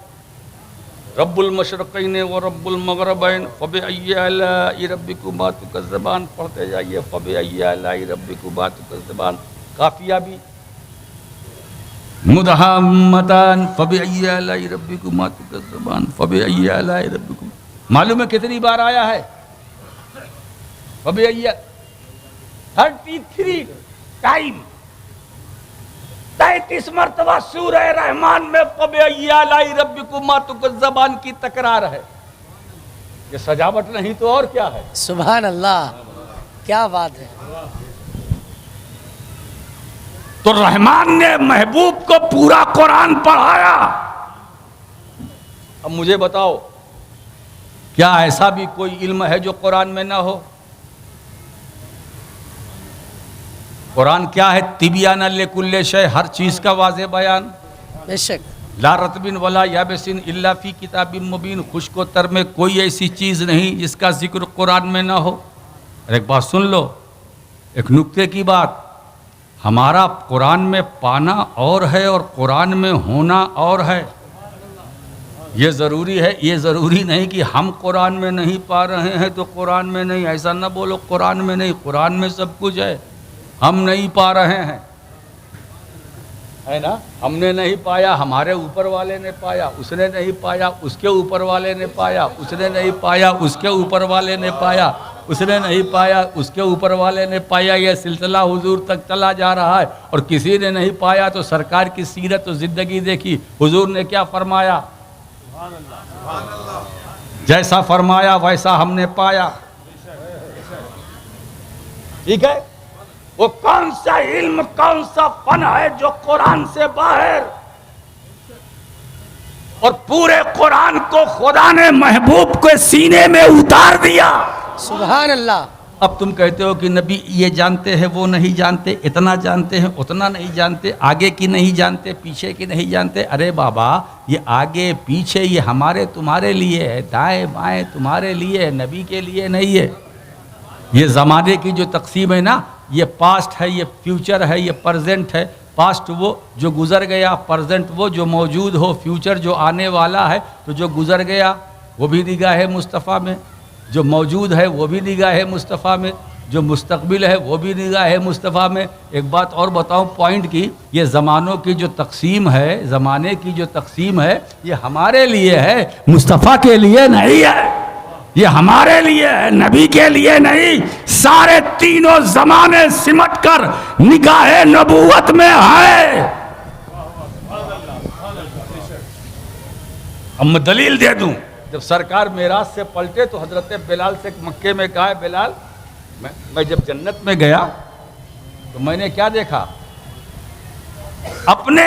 रब्बुल मशरक़ैन व रब्बुल मग़रिबैन फ़बिअय्यि आलाइ रब्बिकुमा तुकज़्ज़िबान। पढ़ते जाइए, फ़बिअय्यि आलाइ रब्बिकुमा तुकज़्ज़िबान। काफिया भी मुदहाम्मतान फ़बिअय्यि आलाइ रब्बिकुमा तुकज़्ज़िबान फ़बिअय्यि आलाइ रब्बिकुमा। मालूम है कितनी बार आया है? फ़बिअय्यि 33 टाइम, 33 मरतबा सूरह रहमान में फ़बिअय्यि आलाइ रब्बिकुमा तुकज़्ज़िबान की तकरार है। ये सजावट नहीं तो और क्या है? सुभान अल्लाह, क्या बात है। तो रहमान ने महबूब को पूरा कुरान पढ़ाया। अब मुझे बताओ, क्या ऐसा भी कोई इल्म है जो कुरान में ना हो? कुरान क्या है? तिबियाना लिकुल्ले शै, हर चीज का वाज़े बयान। बेशक। ला रतबिन वला याबिसिन इल्ला फी किताबिन मुबीन, खुश्क व तर में कोई ऐसी चीज नहीं जिसका जिक्र कुरान में ना हो। और एक बात सुन लो, एक नुक्ते की बात, हमारा कुरान में पाना और है और कुरान में होना और है। ये ज़रूरी है, ये ज़रूरी नहीं कि हम कुरान में नहीं पा रहे हैं तो कुरान में नहीं। ऐसा ना बोलो कुरान में नहीं, कुरान में सब कुछ है, हम नहीं पा रहे हैं, है ना। हमने नहीं पाया, हमारे ऊपर वाले ने पाया, उसने नहीं पाया, उसके ऊपर वाले ने पाया, उसने नहीं पाया, उसके ऊपर वाले ने पाया, उसने नहीं पाया, उसके ऊपर वाले ने पाया। यह सिलसिला हुजूर तक चला जा रहा है। और किसी ने नहीं पाया तो सरकार की सीरत और ज़िंदगी देखी, हुजूर ने क्या फरमाया? जैसा फरमाया वैसा हमने पाया। ठीक है। वो कौन सा इल्म, कौन सा फन है जो कुरान से बाहर? और पूरे कुरान को खुदा ने महबूब के सीने में उतार दिया। सुभान अल्लाह। अब तुम कहते हो कि नबी ये जानते हैं, वो नहीं जानते, इतना जानते हैं, उतना नहीं जानते, आगे की नहीं जानते, पीछे की नहीं जानते। अरे बाबा, ये आगे पीछे ये हमारे तुम्हारे लिए है, दाएं बाएं तुम्हारे लिए है, नबी के लिए नहीं है। ये ज़माने की जो तकसीम है ना, ये पास्ट है, ये फ्यूचर है, ये प्रेजेंट है। पास्ट वो जो गुज़र गया, प्रेजेंट वो जो मौजूद हो, फ्यूचर जो आने वाला है। तो जो गुज़र गया वो भी निगाह मुस्तफ़ा में, जो मौजूद है वो भी निगाह मुस्तफ़ा में, जो मुस्तक़बिल है वो भी निगाह मुस्तफ़ा में। एक बात और बताऊं पॉइंट की, ये ज़मानों की जो तकसीम है, ज़माने की जो तकसीम है, ये हमारे लिए है, मुस्तफ़ा के लिए नहीं है। ये हमारे लिए है, नबी के लिए नहीं। सारे तीनों ज़माने सिमट कर निगाह नबूवत में है। अब मैं दलील दे दूं, जब सरकार मेराज से पलटे तो हजरत बिलाल से मक्के में कहा, बिलाल मैं जब जन्नत में गया तो मैंने क्या देखा? अपने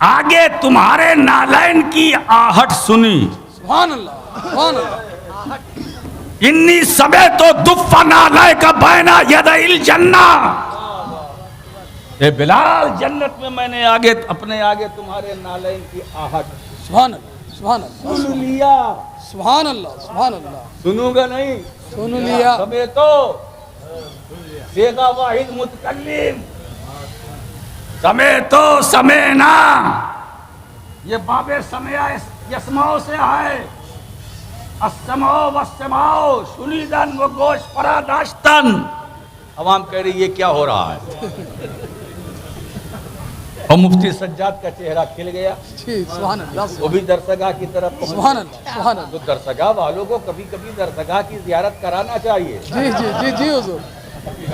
आगे तुम्हारे नालैन की आहट सुनी। सुभान अल्लाह, सुभान अल्लाह। इन्नी सबे तो दुफ्फा नालाय का बैना यदइल जन्ना। ए बिलाल, जन्नत में मैंने आगे अपने आगे तुम्हारे नालैन की आहट। सुभान अल्लाह, सुन लिया, सुभान अल्लाह, सुभान अल्लाह, सुनूंगा नहीं, सुन लिया। समय तो सेगा वाहिद मुतकल्लिम, समय तो समय ना, ये बाबे समय यस्माओ से है, अस्समाओ वस्समाओ शुनीदन व गोश परादाश्तन। अवाम कह रही ये क्या हो रहा है। और मुफ्ती सज्जाद का चेहरा खिल गया, सुभान अल्लाह, वो भी दरसगाह की तरफ पहुंच सुभान गए। अल्लाह, सुभान अल्लाह। तो दरसगाह वालों को कभी कभी दरसगाह की जियारत कराना चाहिए। जी जी जी जी हुजूर,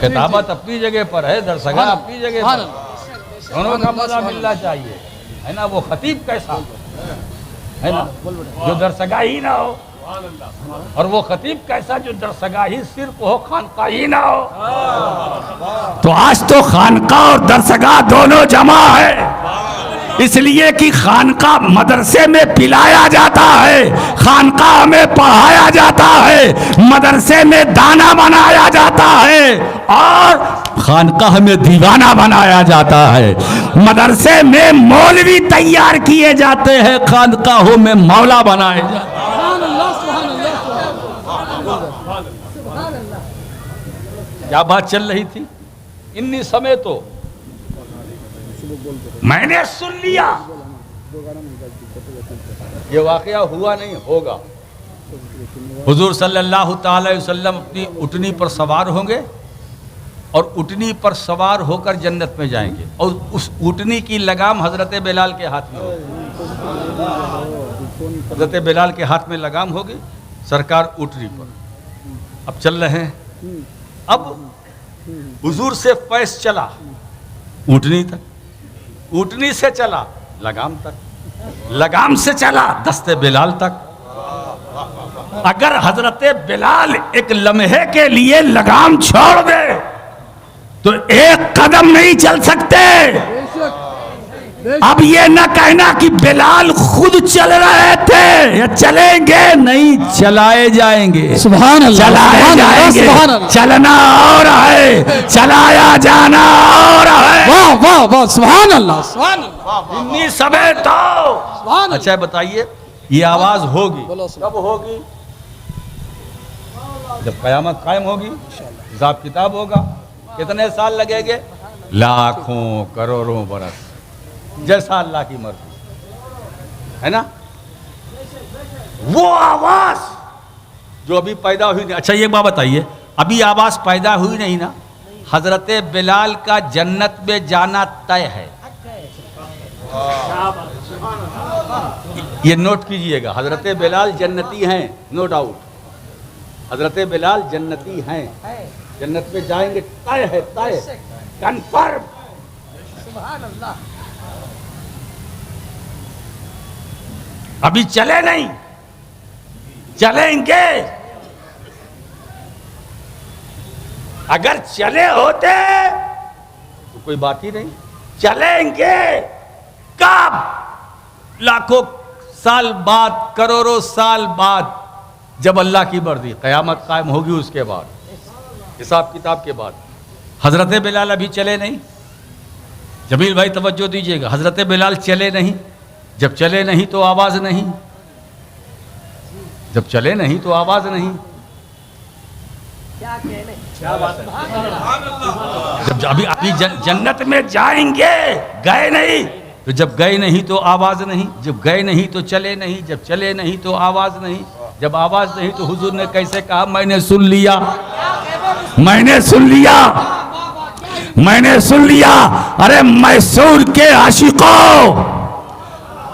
खिताबत अपनी जगह पर है, दरसगाह अपनी जगह सुभान पर, अल्लाह, दोनों का मजा मिलना चाहिए, है ना। वो खतीब कैसा है ना, जो दरसगाह ही ना हो, और वो खतीब कैसा जो दरसगाह ही सिर्फ हो, खानका ही ना हो। तो आज तो खानका और दरसगाह दोनों जमा है, इसलिए कि खानका मदरसे में पिलाया जाता है, खानका में पढ़ाया जाता है, मदरसे में दाना बनाया जाता है, और खानकाह में दीवाना बनाया जाता है। मदरसे में मौलवी तैयार किए जाते हैं, खानकाहों में मौला बनाए जाते हैं। क्या बात चल रही थी इन्हीं समय तो मैंने सुन लिया, ये वाकया हुआ नहीं, होगा। हुजूर सल्लल्लाहु ताला अलैहि वसल्लम अपनी उटनी पर सवार होंगे और उटनी पर सवार होकर जन्नत में जाएंगे, और उस उटनी की लगाम हजरत बिलाल के हाथ में होगी। हजरत बिलाल के हाथ में लगाम होगी, सरकार उटनी पर अब चल रहे हैं। अब हुजूर से फैस चला ऊँटनी तक, ऊँटनी से चला लगाम तक, लगाम से चला दस्ते बिलाल तक। अगर हजरत बिलाल एक लम्हे के लिए लगाम छोड़ दे तो एक कदम नहीं चल सकते। अब ये न कहना कि बिलाल खुद चल रहे थे, या चलेंगे नहीं, चलाए जाएंगे। सुभान अल्लाह, चलाए सुभान अल्लाह, जाएंगे। सुभान अल्लाह। चलना और है, चलाया जाना और है। वाह वाह वाह, सुभान अल्लाह, सुभान अल्लाह, इन्हीं समय तो सुभान अल्लाह। अच्छा बताइए, ये आवाज होगी बोलो कब होगी? जब कयामत कायम होगी, हिसाब किताब होगा। कितने साल लगेंगे? लाखों करोड़ों बरस, जैसा अल्लाह की मर्जी, है ना। वो आवाज जो अभी पैदा हुई नहीं। अच्छा ये बात बताइए, अभी आवाज पैदा हुई नहीं ना, हजरत बिलाल का जन्नत में जाना तय है। ये नोट कीजिएगा, हजरत बिलाल जन्नती हैं, नो डाउट। हजरत बिलाल जन्नती हैं, जन्नत में जाएंगे, तय है, तय, कन्फर्म। अभी चले नहीं, चलेंगे। अगर चले होते तो कोई बात ही नहीं। चलेंगे कब? लाखों साल बाद, करोड़ों साल बाद, जब अल्लाह की मर्जी, कयामत कायम होगी, उसके बाद, हिसाब किताब के बाद। हजरत बिलाल अभी चले नहीं। जमील भाई तवज्जो दीजिएगा, हजरत बिलाल चले नहीं। जब चले नहीं तो आवाज नहीं, जब चले नहीं तो आवाज नहीं। जब अभी अभी जन्नत में जाएंगे, गए नहीं, तो जब गए नहीं तो आवाज नहीं, जब गए नहीं तो चले नहीं, जब चले नहीं तो आवाज नहीं, जब आवाज नहीं तो हुजूर ने कैसे कहा, मैंने सुन लिया, मैंने सुन लिया, मैंने सुन लिया। अरे मैसूर के आशिकों,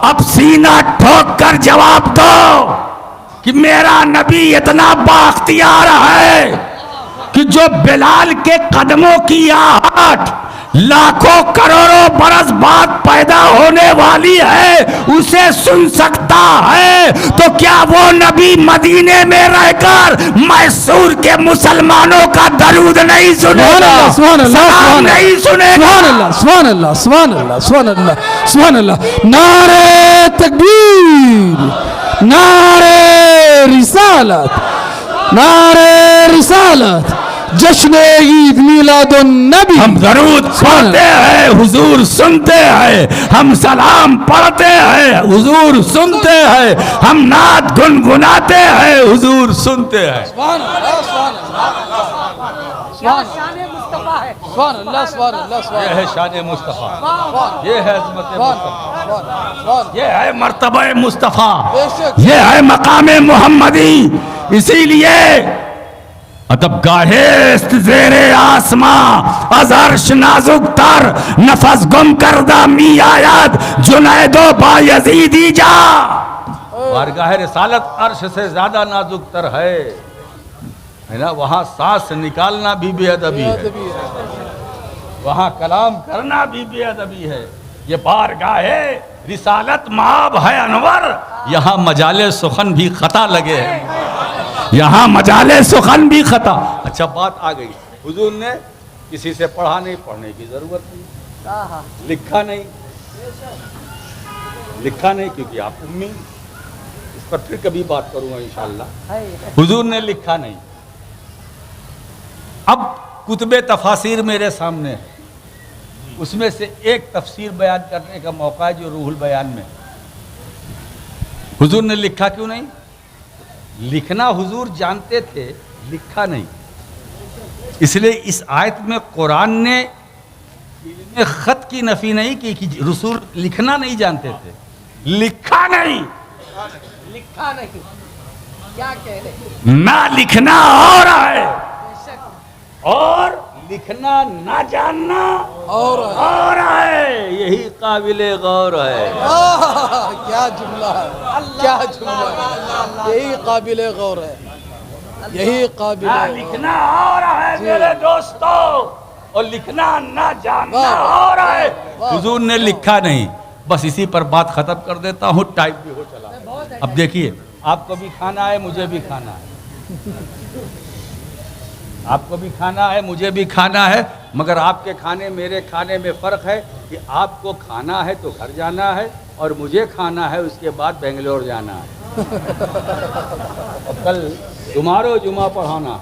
अब सीना ठोक कर जवाब दो कि मेरा नबी इतना बाख्तियार है कि जो बिलाल के कदमों की आहट लाखों करोड़ों बरस बाद पैदा होने वाली है, उसे सुन सकता है। तो क्या वो नबी मदीने में रहकर मैसूर के मुसलमानों का दरूद नहीं सुनेगा? सुभान अल्लाह, सलाम नहीं सुनेगा? सुभान अल्लाह, सुभान अल्लाह, सुभान अल्लाह, सुभान अल्लाह, सुभान अल्लाह। नारे तकबीर, नारे रिसालत, नारे रिसालत, जश्न ईद मिलादुन नबी। हम दरूद पढ़ते हैं, हुजूर सुनते हैं। हम सलाम पढ़ते हैं, हुजूर सुनते हैं। हम नात गुनगुनाते हैं, हुजूर सुनते हैं। सुभान अल्लाह, सुभान अल्लाह, सुभान अल्लाह। ये है शान मुस्तफ़ा, ये है अज़मत मुस्तफ़ा, ये है मर्तबा मुस्तफ़ा, बेशक। ये है मकाम मोहम्मदी। इसीलिए अदब गाहेस्त जेरे आसमां अजर्श नाजुक तर नफस गुम करदा मी आयत जुनैदो बायजीदी जा। बारगाह रिसालत अर्श से ज्यादा नाजुक तर है ना। वहाँ सांस निकालना भी बेअदबी है, वहाँ कलाम करना भी बेअदबी है। ये बारगाह रिसालत माब है अनवर, यहाँ मजाले सुखन भी खता लगे हैं, यहाँ मजाले सुखन भी खता। अच्छा बात आ गई, हुजूर ने किसी से पढ़ा नहीं, पढ़ने की जरूरत नहीं, लिखा नहीं, लिखा नहीं क्योंकि आप उम्मी। इस पर फिर कभी बात करूंगा इंशाअल्लाह। हुजूर ने लिखा नहीं। अब कुतुबे तफासिर मेरे सामने है, उसमें से एक तफसीर बयान करने का मौका है जो रूहुल बयान में। हुजूर ने लिखा क्यों नहीं? लिखना हुजूर जानते थे, लिखा नहीं। इसलिए इस आयत में कुरान ने खत की नफी नहीं की कि रसूल लिखना नहीं जानते थे, लिखा नहीं। लिखा नहीं, क्या कह रहे? ना लिखना और है और लिखना ना जानना और है, यही काबिले गौर है। क्या जुमला है, क्या जुमला है, यही काबिले गौर है, यही काबिले ना लिखना और है मेरे दोस्तों, और लिखना ना जानना और है। हुजूर ने लिखा नहीं, बस इसी पर बात खत्म कर देता हूँ, टाइप भी हो चला। अब देखिए, आपको भी खाना है, मुझे भी खाना है, आपको भी खाना है, मुझे भी खाना है, मगर आपके खाने मेरे खाने में फ़र्क है कि आपको खाना है तो घर जाना है और मुझे खाना है उसके बाद बेंगलोर जाना है। कल जुमारो जुमा पढ़ाना है,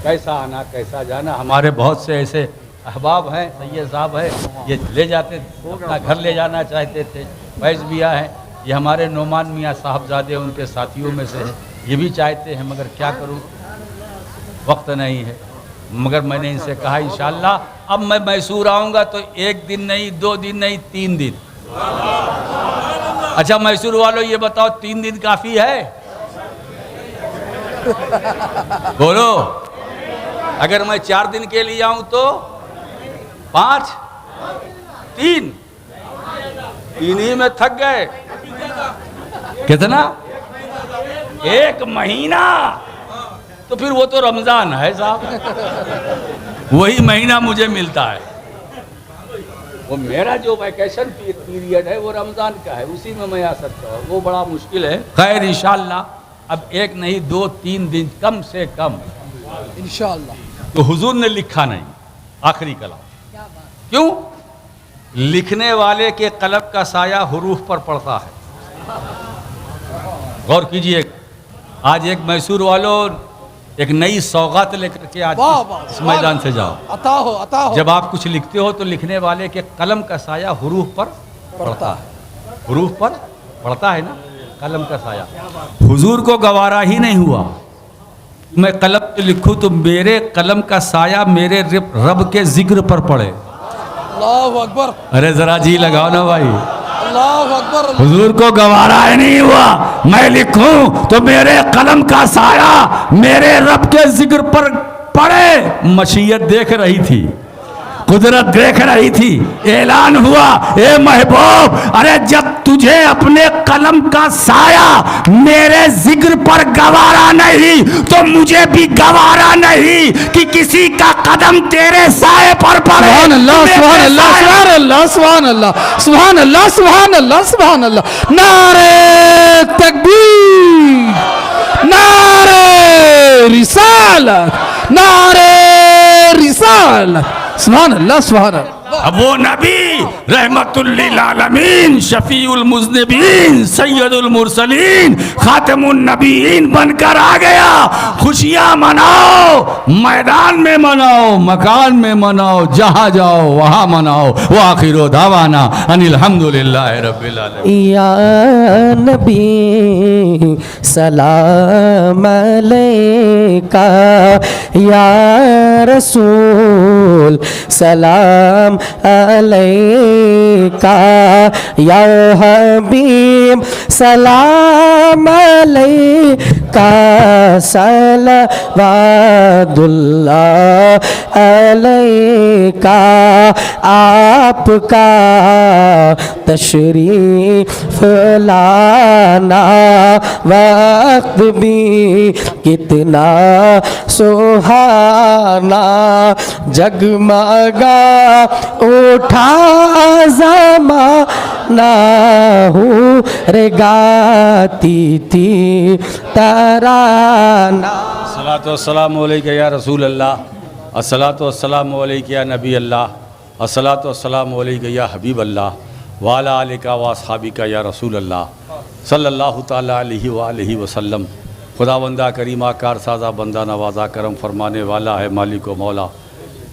कैसा आना कैसा जाना। हमारे बहुत से ऐसे अहबाब हैं, सैयद साहब हैं, ये ले जाते अपना घर ले जाना चाहते थे। फैज़ मियाँ हैं, ये हमारे नोमान मियाँ साहबजादे उनके साथियों में से हैं, ये भी चाहते हैं, मगर क्या करूँ, वक्त नहीं है। मगर मैंने इनसे कहा इंशाअल्लाह अब मैं मैसूर आऊँगा तो 1 दिन नहीं, 2 दिन नहीं, 3 दिन। अच्छा मैसूर वालों ये बताओ 3 दिन काफ़ी है? बोलो। अगर मैं 4 दिन के लिए आऊँ तो 5, 3 ही में थक गए। कितना? 1 महीना। तो फिर वो तो रमज़ान है साहब, वही महीना मुझे मिलता है। वो मेरा जो वैकेशन पीरियड है वो रमज़ान का है, उसी में मैं आ सकता हूँ, वो बड़ा मुश्किल है। खैर इंशाअल्लाह अब 1 नहीं 2, 3 दिन कम से कम इंशाअल्लाह। तो हुजूर ने लिखा नहीं, आखिरी कलाम। क्यों? लिखने वाले के कलम का साया हुरूफ पर पड़ता है। गौर कीजिए, आज एक मैसूर वालों एक नई सौगात लेकर के आज इस मैदान से जाओ। अता हो। जब आप कुछ लिखते हो तो लिखने वाले के कलम का साया हुरूफ पर पड़ता है, हुरूफ पर पड़ता है ना, कलम का साया। हुजूर को गवारा ही नहीं हुआ, मैं कलम पे लिखूं तो मेरे कलम का साया मेरे रब के जिक्र पर पड़े। अल्लाहु अकबर। अरे जरा जी लगाओ ना भाई। हुजूर को गवारा ही नहीं हुआ, मैं लिखूं तो मेरे कलम का साया मेरे रब के जिक्र पर पड़े। मशीयत देख रही थी, कुदरत देख रही थी, ऐलान हुआ, ए महबूब, अरे जब तुझे अपने कलम का साया मेरे जिक्र पर गवारा नहीं तो मुझे भी गवारा नहीं कि किसी का कदम तेरे साए पर पड़े। सुभान अल्लाह, सुभान अल्लाह, सुभान अल्लाह, सुभान अल्लाह, सुभान अल्लाह, सुभान अल्लाह, सुभान अल्लाह। नारे तकबीर, नारे रिसालत, नारे रिसालत। सुभान अल्लाह, सुभान अल्लाह। अब वो नबी रहमतुल लिल आलमीन, शफीउल मुज़निबीन, सैयदुल मुरसलीन, खातमुन नबीयीन बनकर आ गया। खुशियां मनाओ, मैदान में मनाओ, मकान में मनाओ, जहां जाओ वहां मनाओ। वो आखिरो दावाना अनिल हम्दुलिल्लाह रब्बिल आलमीन। या नबी सलाम अलैका, या रसूल सलाम अलैका, या हबीब सलाम अलैका, सलवातुल्लाह अलैका। आपका तशरीफ लाना वक्त भी कितना सुहाना, जगमगा उठा ज़माना, हूँ रे गाती थी तराना। अस्सलातु वस्सलामु अलैका या रसूल अल्लाह, अस्सलातु वस्सलामु अलैका या नबी अल्लाह, अस्सलातु वस्सलामु अलैका या हबीब अल्लाह, वाला आलिका व अस्हाबिका या रसूल अल्लाह सल्लल्लाहु ताला अलैहि व आलिहि वसल्लम। खुदावंदा करीमा कारसाजा बंदा नवाजा करम फरमाने वाला है, मालिक व मौला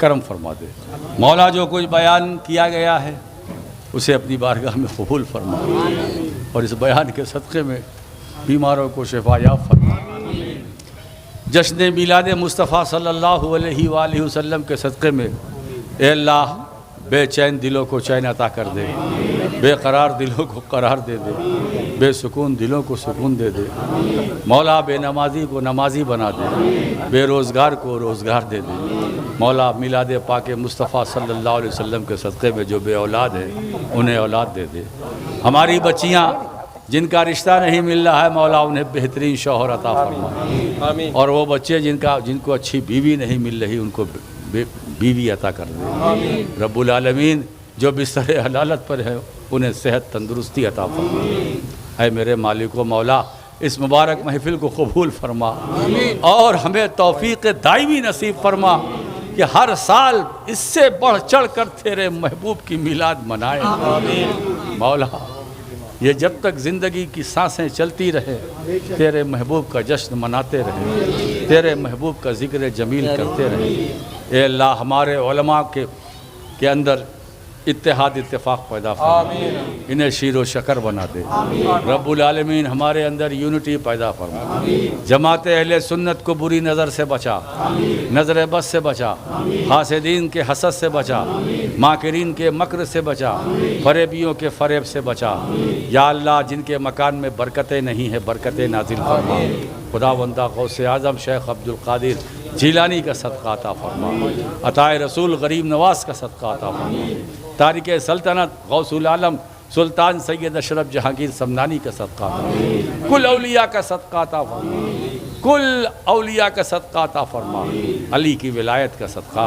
करम फरमा दे। मौला जो कुछ बयान किया गया है उसे अपनी बारगाह में कबूल फरमा, और इस बयान के सदक़े में बीमारों को शिफायाब फरमा। जश्न मिलाद मुस्तफ़ा सल्लल्लाहु अलैहि वसल्लम के सदक़े में ए अल्लाह बेचैन दिलों को चैन अता कर दे, बेकरार दिलों को करार दे दे, बेसुकून दिलों को सुकून दे दे। मौला बेनमाजी को नमाजी बना दे, बेरोज़गार को रोज़गार दे दे। मौला मिलाद पाक मुस्तफ़ा सल्लल्लाहु अलैहि वसल्लम के सदक़े में जो बे औलाद है उन्हें औलाद दे दे। हमारी बच्चियाँ जिनका रिश्ता नहीं मिल रहा है मौला उन्हें बेहतरीन शौहर अता फरमा, और वो बच्चे जिनको अच्छी बीवी नहीं मिल रही उनको बीवी अता कर दे। रब्बुल आलमीन जो बिस्तर हलालत पर है उन्हें सेहत तंदुरुस्ती अता फरमा। ऐ मेरे मालिक व मौला इस मुबारक महफिल को कबूल फरमा, और हमें तौफीक दाइमी नसीब फरमा कि हर साल इससे बढ़ चढ़ कर तेरे महबूब की मिलाद मनाए। मौला ये जब तक ज़िंदगी की सांसें चलती रहे तेरे महबूब का जश्न मनाते रहे, तेरे महबूब का ज़िक्र जमील करते रहे। ए अल्लाह हमारे उलमा के अंदर इत्तेहाद इत्तेफाक पैदा फरमा, इन्हें शीरो शकर बना दे। रब्बुल आलमीन हमारे अंदर यूनिटी पैदा फरमा, जमात अहले सुन्नत को बुरी नज़र से बचा, नज़र बस से बचा, हासिदीन के हसद से बचा, माकिरीन के मकर से बचा, फरेबियों के फरेब से बचा। या अल्लाह जिनके मकान में बरकतें नहीं है बरकतें नाजिल फरमा। खुदावंदा गौसे आज़म शेख अब्दुल कादिर जीलानी का सदका अता फरमा, अताए रसूल गरीब नवाज का सदका अता फरमा, तारिक सल्तनत गौसुल आलम सुल्तान सैयद अशरफ जहांगीर समनानी का सदका अता फरमा, कुल औलिया का सदका अता फरमा, कुल औलिया का सदका अता फरमा। अली की विलायत का सदका,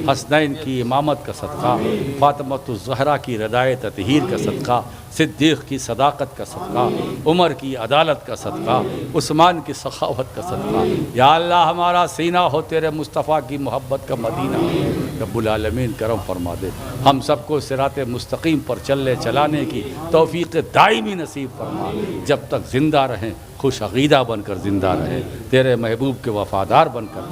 हसनैन की इमामत का सदका, फातिमतुज़ ज़हरा की रदाए ततहीर का सदका, सिद्दीक़ की सदाकत का सदका, उमर की अदालत का सदका, उस्मान की सखावत का सदका। या अल्लाह हमारा सीना हो तेरे मुस्तफ़ा की मोहब्बत का मदीना। रब्बुल आलमीन करम फरमा दे, हम सबको सिराते मुस्तकीम पर चलाने की तौफीक दाइमी नसीब फरमा। जब तक ज़िंदा रहें खुश अक़ीदा बनकर ज़िंदा रहें, तेरे महबूब के वफ़ादार बनकर,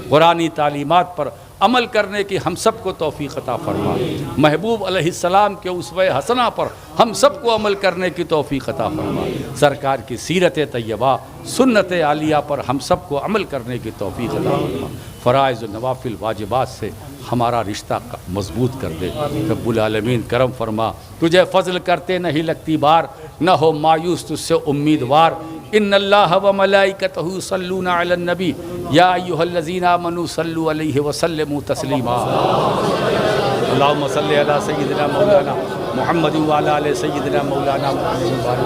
कुरानी तालीमात पर अमल करने की हम सबको तौफीक अता फरमा। महबूब अलैहिस्सलाम के उसवे हसना पर हम सबको अमल करने की तौफीक अता फरमा। सरकार की सीरत तैयबा सुन्नत आलिया पर हम सबको अमल करने की तौफीक अता फरमा। फ़राइज़ नवाफिल वाजिबात से हमारा रिश्ता मजबूत कर दे। रब्बुल आलमीन करम फरमा, तुझे फ़ज़ल करते नहीं लगती बार, न हो मायूस तुझसे उम्मीदवार। इन्नल्लाह व मलाइकतहु युसल्लूना अलन नबी या अय्युहल्लज़ीना आमनू सल्लू अलैहि व सल्लिमू तस्लीमा। अल्लाहुम्मा सल्लि अला सय्यिदिना मौलाना मुहम्मद व अला आलि सय्यिदिना मौलाना मुहम्मद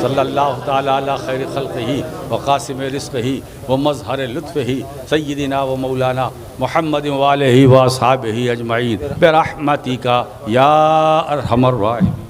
सल्लल्लाहु तआला अला खैरि खल्क़िही व क़ासिम रिज़्क़िही व मज़हर लुत्फ़िही सय्यिदिना व मौलाना मुहम्मद व आलिहि व अस्हाबिही अजमईन बिरहमतिका या अरहमर राहिमीन।